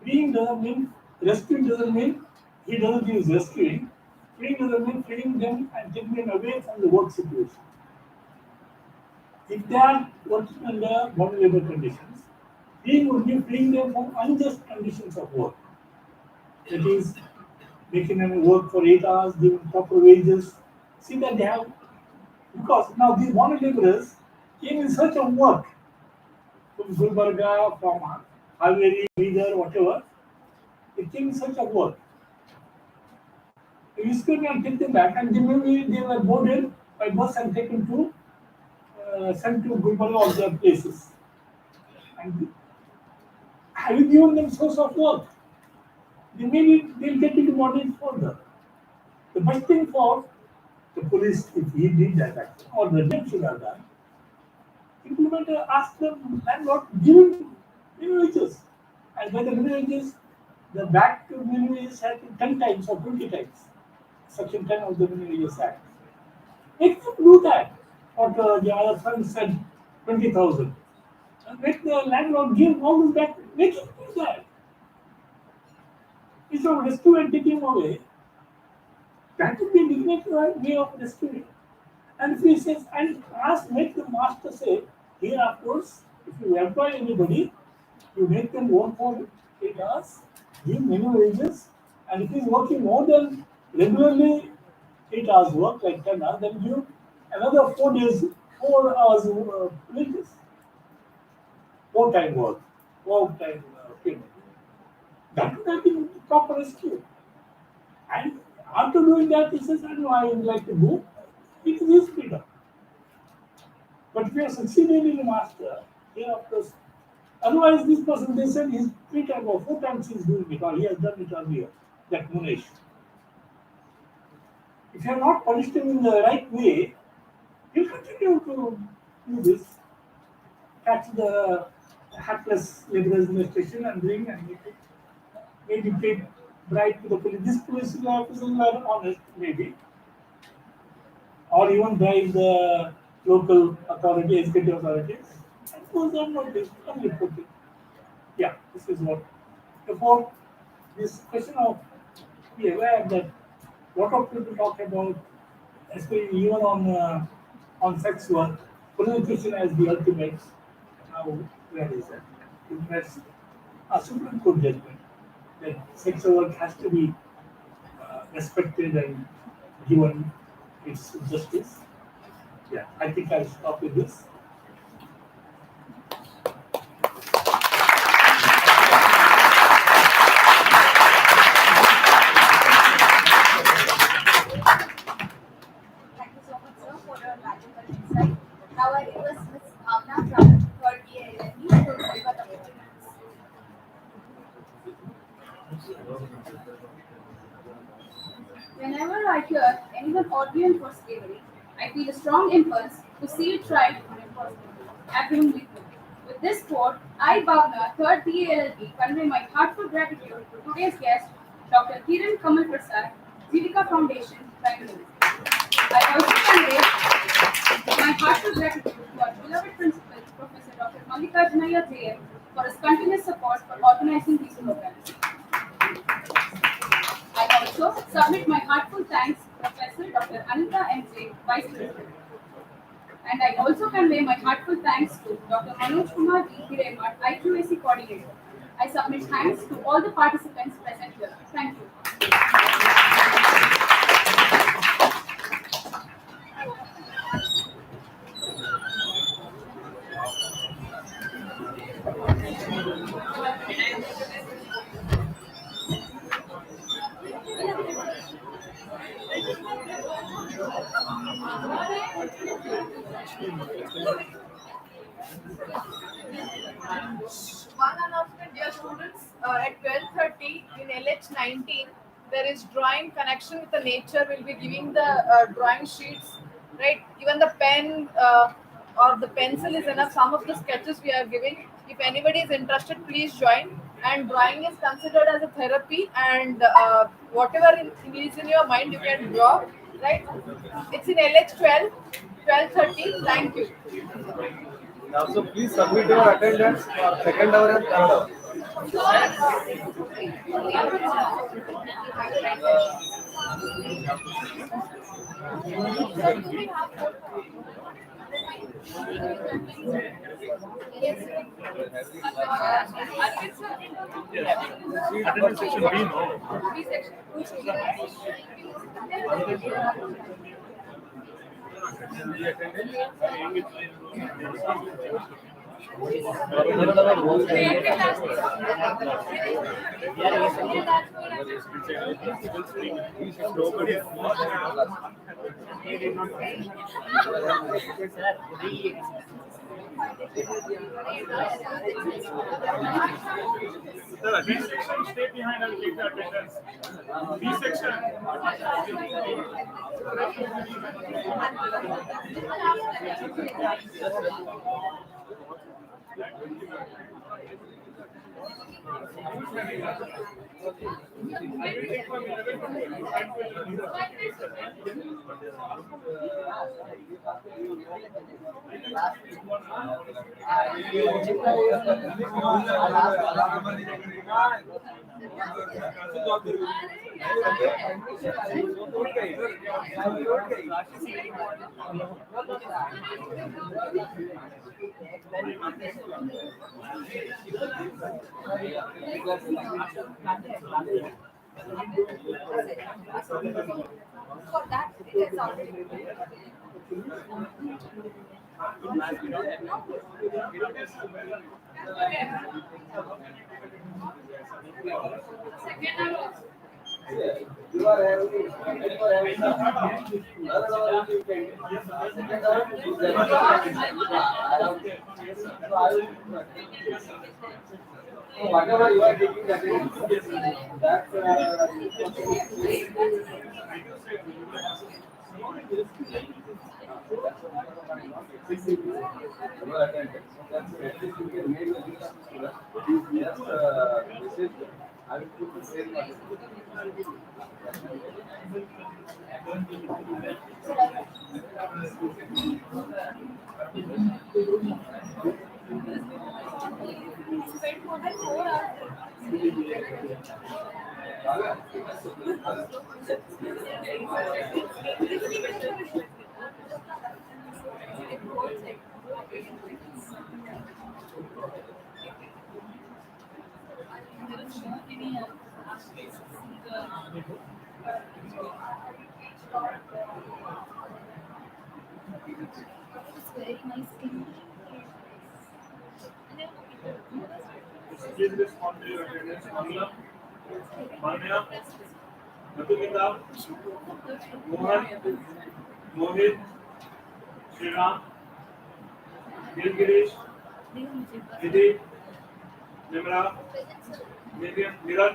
Freeing doesn't mean rescuing, doesn't mean he doesn't use rescuing. Freeing doesn't mean freeing them and taking them away from the work situation. If they are working under bond labor conditions, freeing would be freeing them from unjust conditions of work. That is, making them work for 8 hours, giving proper wages. See that they have, because now these bond laborers came in search of work from Gulbarga, from Haveri, Bidar, whatever. They came in search of work. You still can take them back, and they were boarded by bus and taken to sent to Gulbarga or their places. And have you given them source of work? They'll get into bondage further. The best thing for the police, if he did that action, or the judge should have done, implement ask them landlord give minimum wages. And by the minimum wages, the back to minimum wages had to 10 times or 20 times. Section 10 of the Minimum Wages Act. Make them do that. What the other friend said, 20,000. And make the landlord give all this back. Make him do that. Instead of rescue and take him away, that would be a dignified way of rescuing. And if he says, and ask, make the master say, here afterwards, if you employ anybody, you make them work for 8 hours, give minimum wages, and if he's working more than regularly 8 hours work, like 10 hours, then give another 4 days, 4 hours wages. 4 time work, 4 time payment. That would have been proper rescue. And after doing that, he says, I know I would like to go. It is his freedom. But if you have succeeded in the master, here of course, otherwise this person, they said he's 3 times or 4 times he's doing it, or he has done it earlier, that Munesh. If you have not punished him in the right way, he'll continue to do this. Catch the hapless laborers in the station and bring and make it. Maybe pay bribe to the police. This police officers are honest, maybe. Or even bribe the local authority, executive authorities. And goes on notice, unreported. Yeah, this is what. Therefore, this question of be aware that lot of people talk about, especially even on sex work, prostitution as the ultimate. Now, where is that? That's a Supreme Court judgment that sex work has to be respected and given its justice. Yeah, I think I'll stop with this. Thank you so much, sir, for your valuable insight. Now I request Ms. Bhavna from 3rd year LLB to deliver the witness. Whenever I hear anyone arguing for slavery, I feel a strong impulse to see it tried and enforced, agreeing with you. With this quote, I, Bhavna, 3rd BA LLB, convey my heartfelt gratitude to today's guest, Dr. Kiran Kamal Prasad, Jeevika Foundation, Bengaluru. I also convey my heartfelt gratitude to our beloved principal, Professor Dr. Mallikarjunaya JM, for his continuous support for organizing these programs. I also submit my heartfelt thanks to Professor Dr. Anita MJ, Vice President. And I also convey my heartfelt thanks to Dr. Manoj Kumar V. Hiraimat, IQAC Coordinator. I submit thanks to all the participants present here. Thank you. One announcement, dear students, at 12:30 in LH19, there is drawing connection with the nature. We'll be giving the drawing sheets, right? Even the pen, or the pencil is enough. Some of the sketches we are giving. If anybody is interested, please join. And drawing is considered as a therapy, and whatever is in your mind, you can draw. Right? It's in LH 12, 12:30. Thank you. Now, so please submit your attendance for second hour and third hour. Attendance section B, no. Sir, attendance section, stay behind and take the attendance. B section. For that, it is already. You are having another hour you can second hour is there. So I will so whatever you are taking that your attendance. That's at least you can make a list of students. Yes, this is I will put the same one. Spent more than 4 hours. It's very nice skin. Please respond to your attendance. Manya, Madhumita, Mohan, Mohit, Shriram, Nilgirish, Vidhi, Nimra, Miran,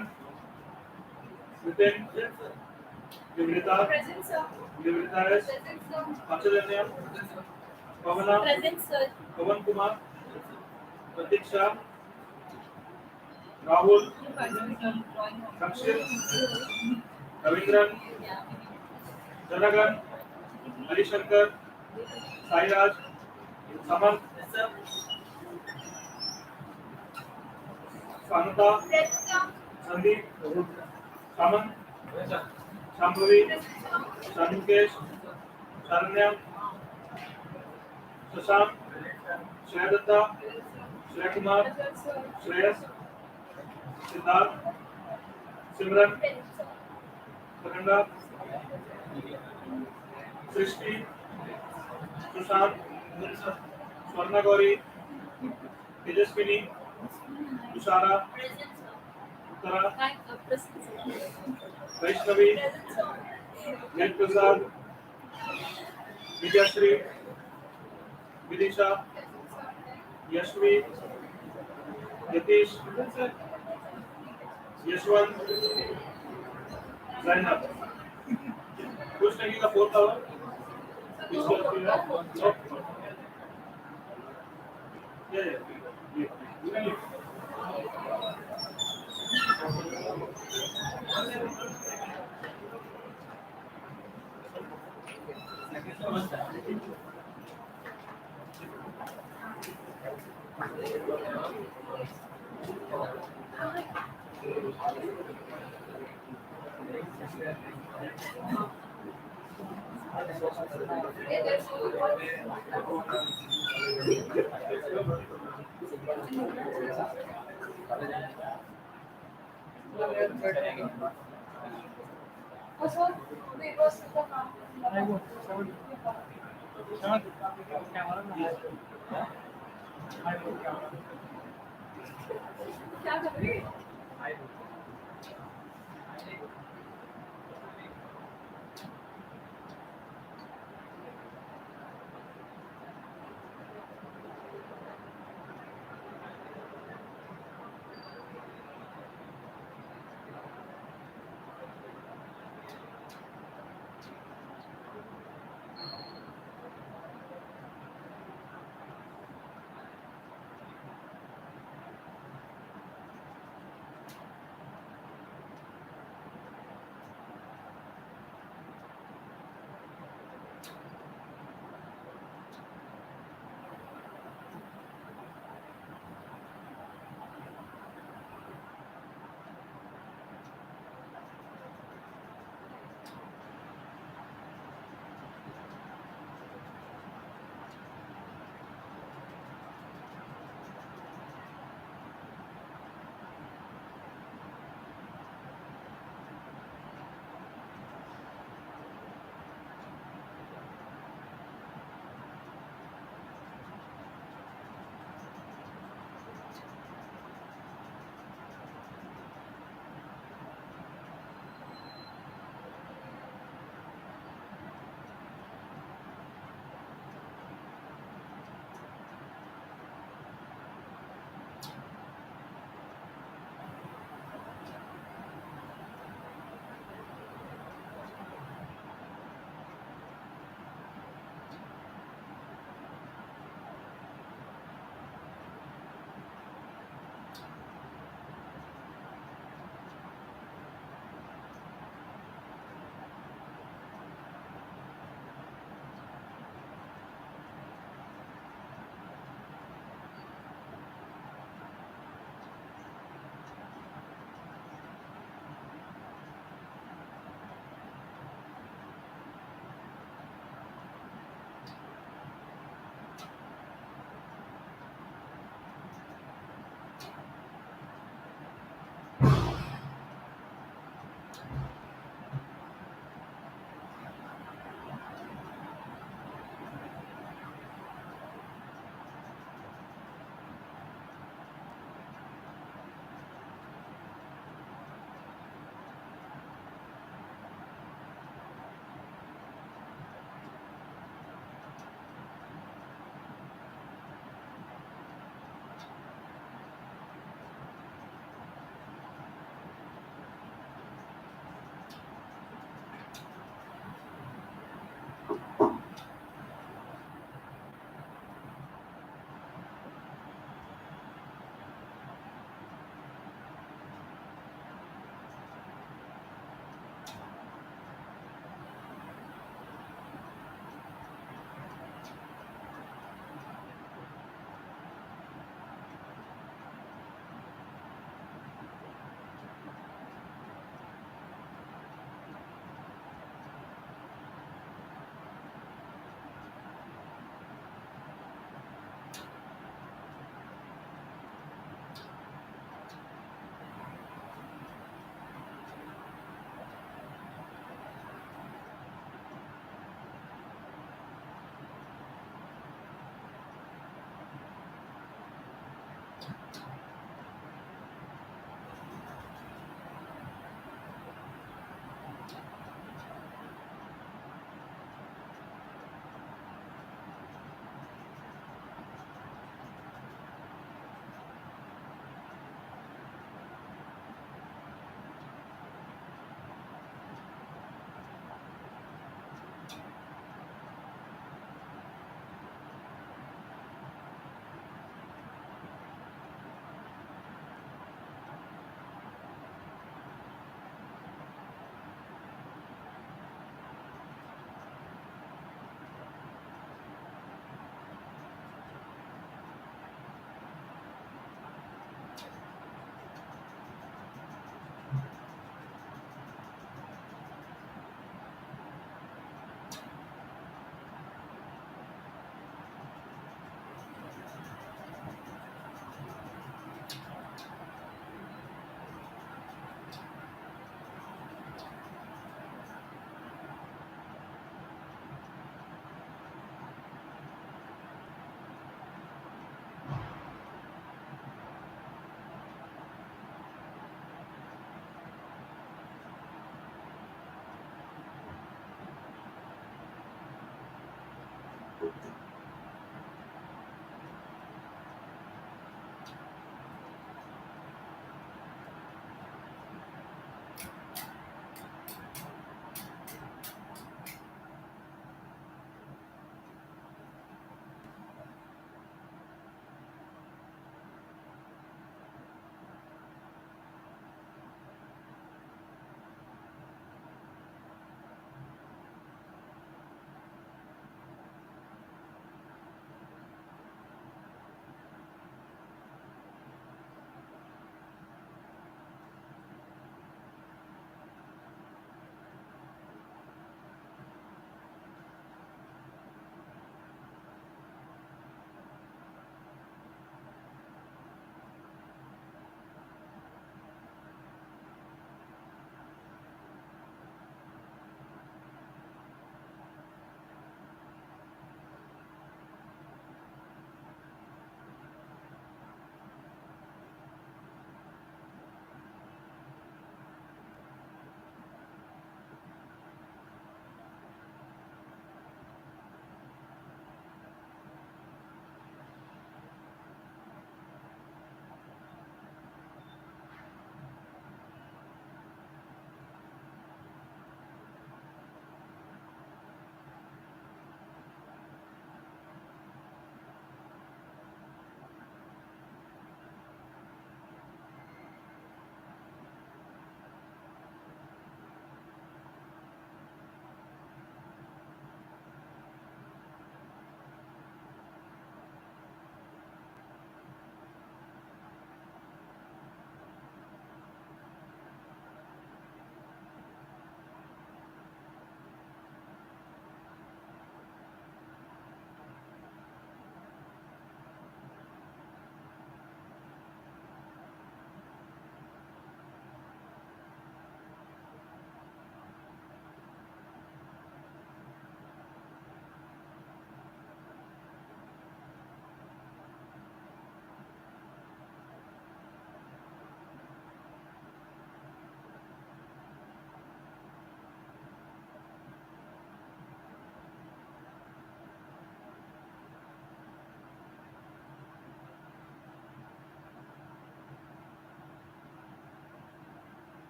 Nitin, Nivrita, Present, sir. Nivrita S, Present, sir. Panchadanya, Pavana, Present, sir. Pavan Kumar, Pratiksha, Rahul, Rakshit, Ravindran, Janagan, Ali Shankar, Sairaj, Saman, Sanata, Sandeep, Saman, Shambhavi, Shanukesh, Sharanyam, Shashank, Shayadatta, Shreyakumar, Shreyas, Siddharth, Simran, Sakanda, Srishti, Sushant, Swarna Gauri, Tejaswini, Tushara, Uttara, Vaishnavi, Ned Prasad, Vidyashree, Vidisha, Yashvi, Yatish, Yashwant, Zainab. Who's taking the 4th hour? Which class do you have?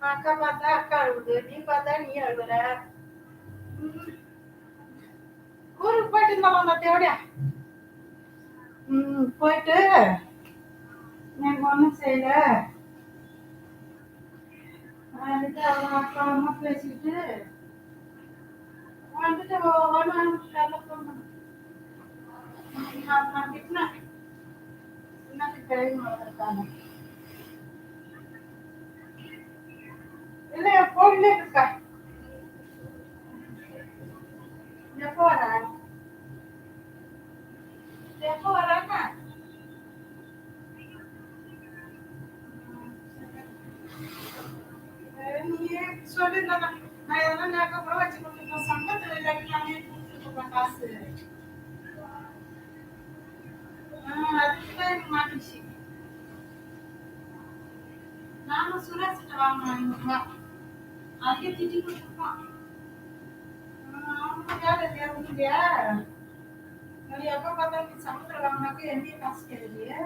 அக்கா பார்த்தா அக்கா அழுகுது, நீ பார்த்தா நீ அழுகுற. ம். ஊருக்கு போயிட்டு இருந்தோம் தேவடியா. போயிட்டு எனக்கு ஒன்றும் செய்யல. வந்துட்டு அவங்க அக்கா அம்மா பேசிக்கிட்டு வந்துட்டு ஒன்று ஃபோன் நான் திட்டினேன். என்னக்கு கிளம்பி வந்திருக்காங்க. இல்லை போன்லே இருக்கா. எப்போ வர? எப்போ வராங்க? நீயே சொல்லிருந்தா நான் எதனா ஞாபகம் வச்சு கொடுத்துருக்கேன். சங்கத்தில் இல்லாட்டி நானே கொடுத்துருக்கேன் காசு. அதுக்குதான் எனக்கு மாட்டிச்சு. நானும் சுரேஷ்கிட்ட வாங்கினேன் 500 ரூபா. அதுக்கே திட்டி கொடுத்துருக்கான். அவனுக்கு வேலை இல்லையா இல்லையா? நீ எப்போ பார்த்தாலும் நீ சமுத்திரம் வாங்கினாக்க என்னைய காசு கேட்கலையே.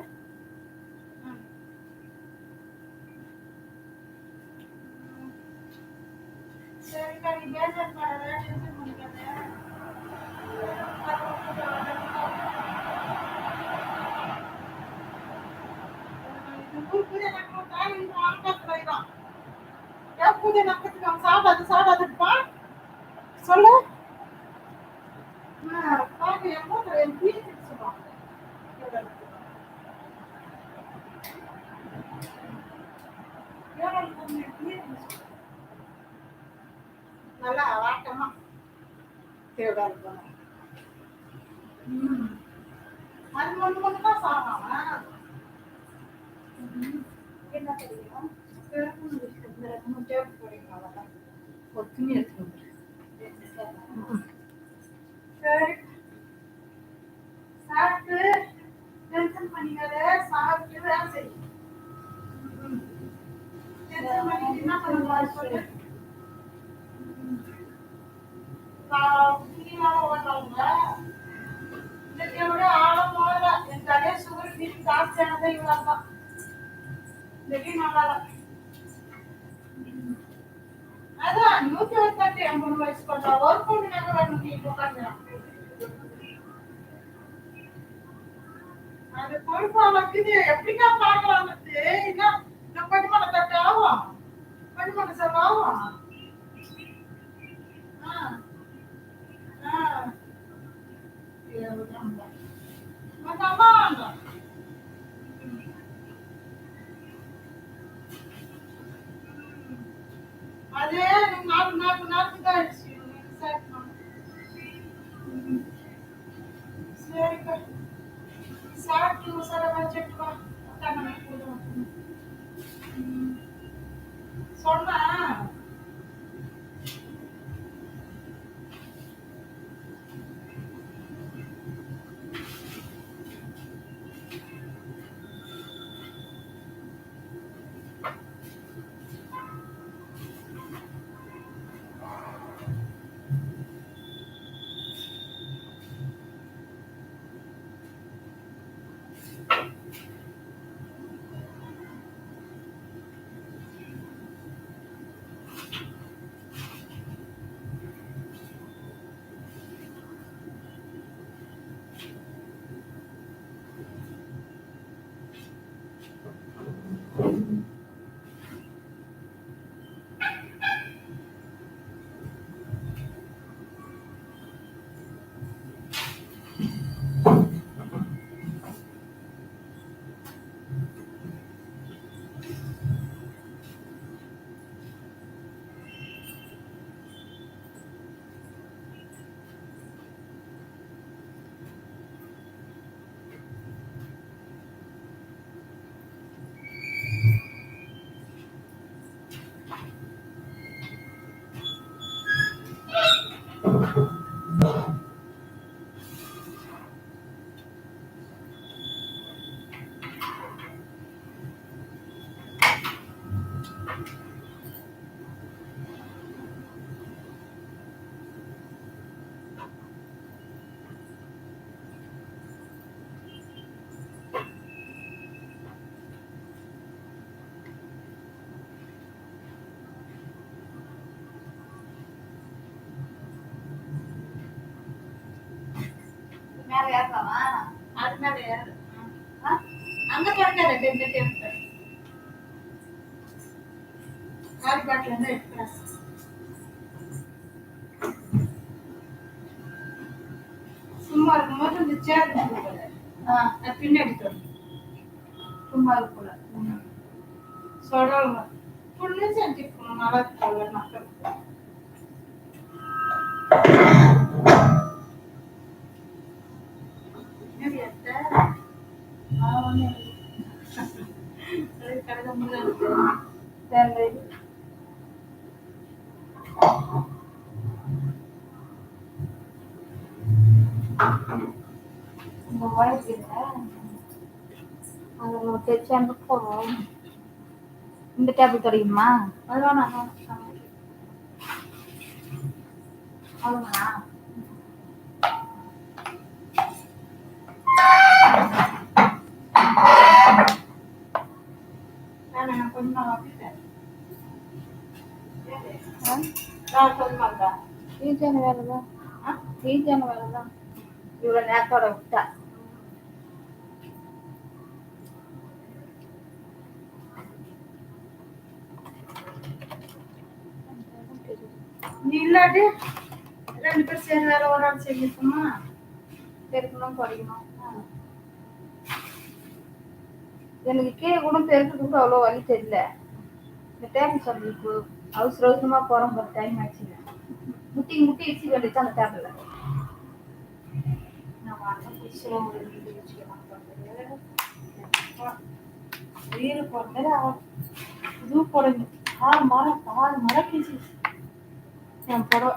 சரிக்கா, நீ பேச டென்ஷன் பண்ணிக்காத. பூஜை நக்கத்துக்கு ஆங்காத்துலாம் ஏன் பூஜை நக்கத்துக்கு அவன் சாப்பிடாதுப்பா சொல்லு. பாக்க என் மூத்த என் பீச்சு சொல்லுவான். நல்லா வாட்டமா தேவையா இருக்கும். அது ஒன்று தான் சாப்பிடாம என்ன தெரியும். ஒரு துணி எடுத்துக்கணும். சரி சாப்பிட்டு டென்ஷன் பண்ணிக்காத. சாப்பிட்டு வேலை செய்யும். டென்ஷன் பண்ணிட்டு என்ன பண்ணுவாங்க சொல்லு. துணினால ஓடுறவங்க இந்த ஆழம் போகல. என் தலைய சுகர் வீட்டு ஜாஸ்தியானதே இவ்வளவு தான். இந்த நல்லா அதான் 180 80 வயசு பண்றா. ஒர்க் அவுட் வேணும். நீ உட்காந்துறான். அது கொழுப்பு அளவுக்கு எப்படிக்கா பார்க்கலாம். இன்னும் பணிமனை தட்டு ஆகும். பணிமனை செலவு ஆகும். அதே நாக்கு தான் ஆயிடுச்சு. சரிக்கா, சாப்பிட்டு உசார வச்சுட்டு வா. சொன்னா மேல ஏறலாமா? அது மேல ஏறு. அங்க திறக்காத இந்த டெம்பிள் காலி பாட்டில இருந்து எடுக்கிறேன். சும்மா இருக்கும்போது இந்த சேர் அது பின்னாடி தரும் சும்மா இருக்குல்ல. சொல்றாங்க புண்ணு செஞ்சுக்கணும் நல்லா போல மக்கள் என்னடி அத்தை? ஒண்ணு அது கடந்த முன்னாடி தேவை. இந்த உழைப்பு இல்லை. அது நம்ம தைச்சாண்டு போவோம். இந்த டேபிள் தெரியுமா? அதுதான் அவ்வளோங்களா? நான் கொஞ்சம் அப்படிட்டேன் ஆ? நான் சொல்ல மாட்டேன் ஈஸியான வேலை தான். ஈஸியான வேலை தான். இவ்வளோ நேரத்தோட விட்டா. நீ இல்லாட்டி 2 பேர் சேர்ந்து வேற ஒரு ஆள் செஞ்சுக்குமா பெருக்கணும் குறைக்கணும். எனக்கு கீழே கூட பெருக்கிறதுக்கு அவ்வளோ வழி தெரியல. இந்த டேபிள் சொல்லிருக்கு அவசர அவசரமா போகிறோம் ஒரு டைம் ஆச்சுங்க. முட்டி முட்டி இடிச்சு வேண்டியது அந்த டேபிள்ல. நான் வாங்க பிடிச்சிடும் ஒரு வீடு வச்சுக்கலாம் வீடு போடுறது இது போடுங்க 6 மரம் பேசி என் புடவை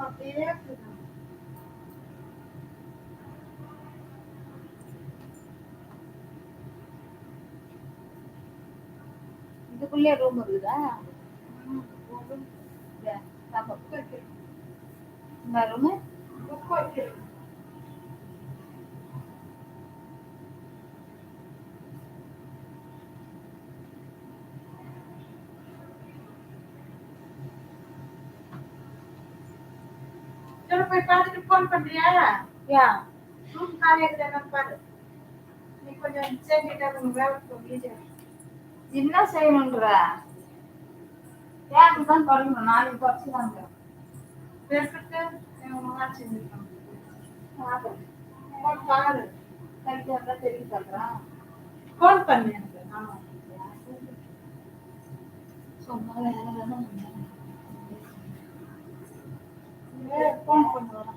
அப்படியே இதுக்குள்ளே ரூம் இருக்குதா? நம்ம இந்த ரூமு புக் வைக்கிறேன் போய் பார்த்துட்டு போன் பண்றியா? ஏன் ரூம் காலியா இருக்குதா பாரு. நீ கொஞ்சம் சேர்ந்துட்டா கொஞ்சம் வேலை ஈஸியா என்ன செய்யணுன்ற ஏன் தான் குறைக்கணும். நாளைக்கு குறைச்சிதாங்க. பேசிட்டு எங்க செஞ்சுருக்காங்க போன் பாரு. கைக்கு எல்லாம் தெரியும் சொல்றான். ஃபோன் பண்ணு எனக்கு. ஆமா சும்மா வேலை வேலை ஃபோன் பண்ணுவாங்க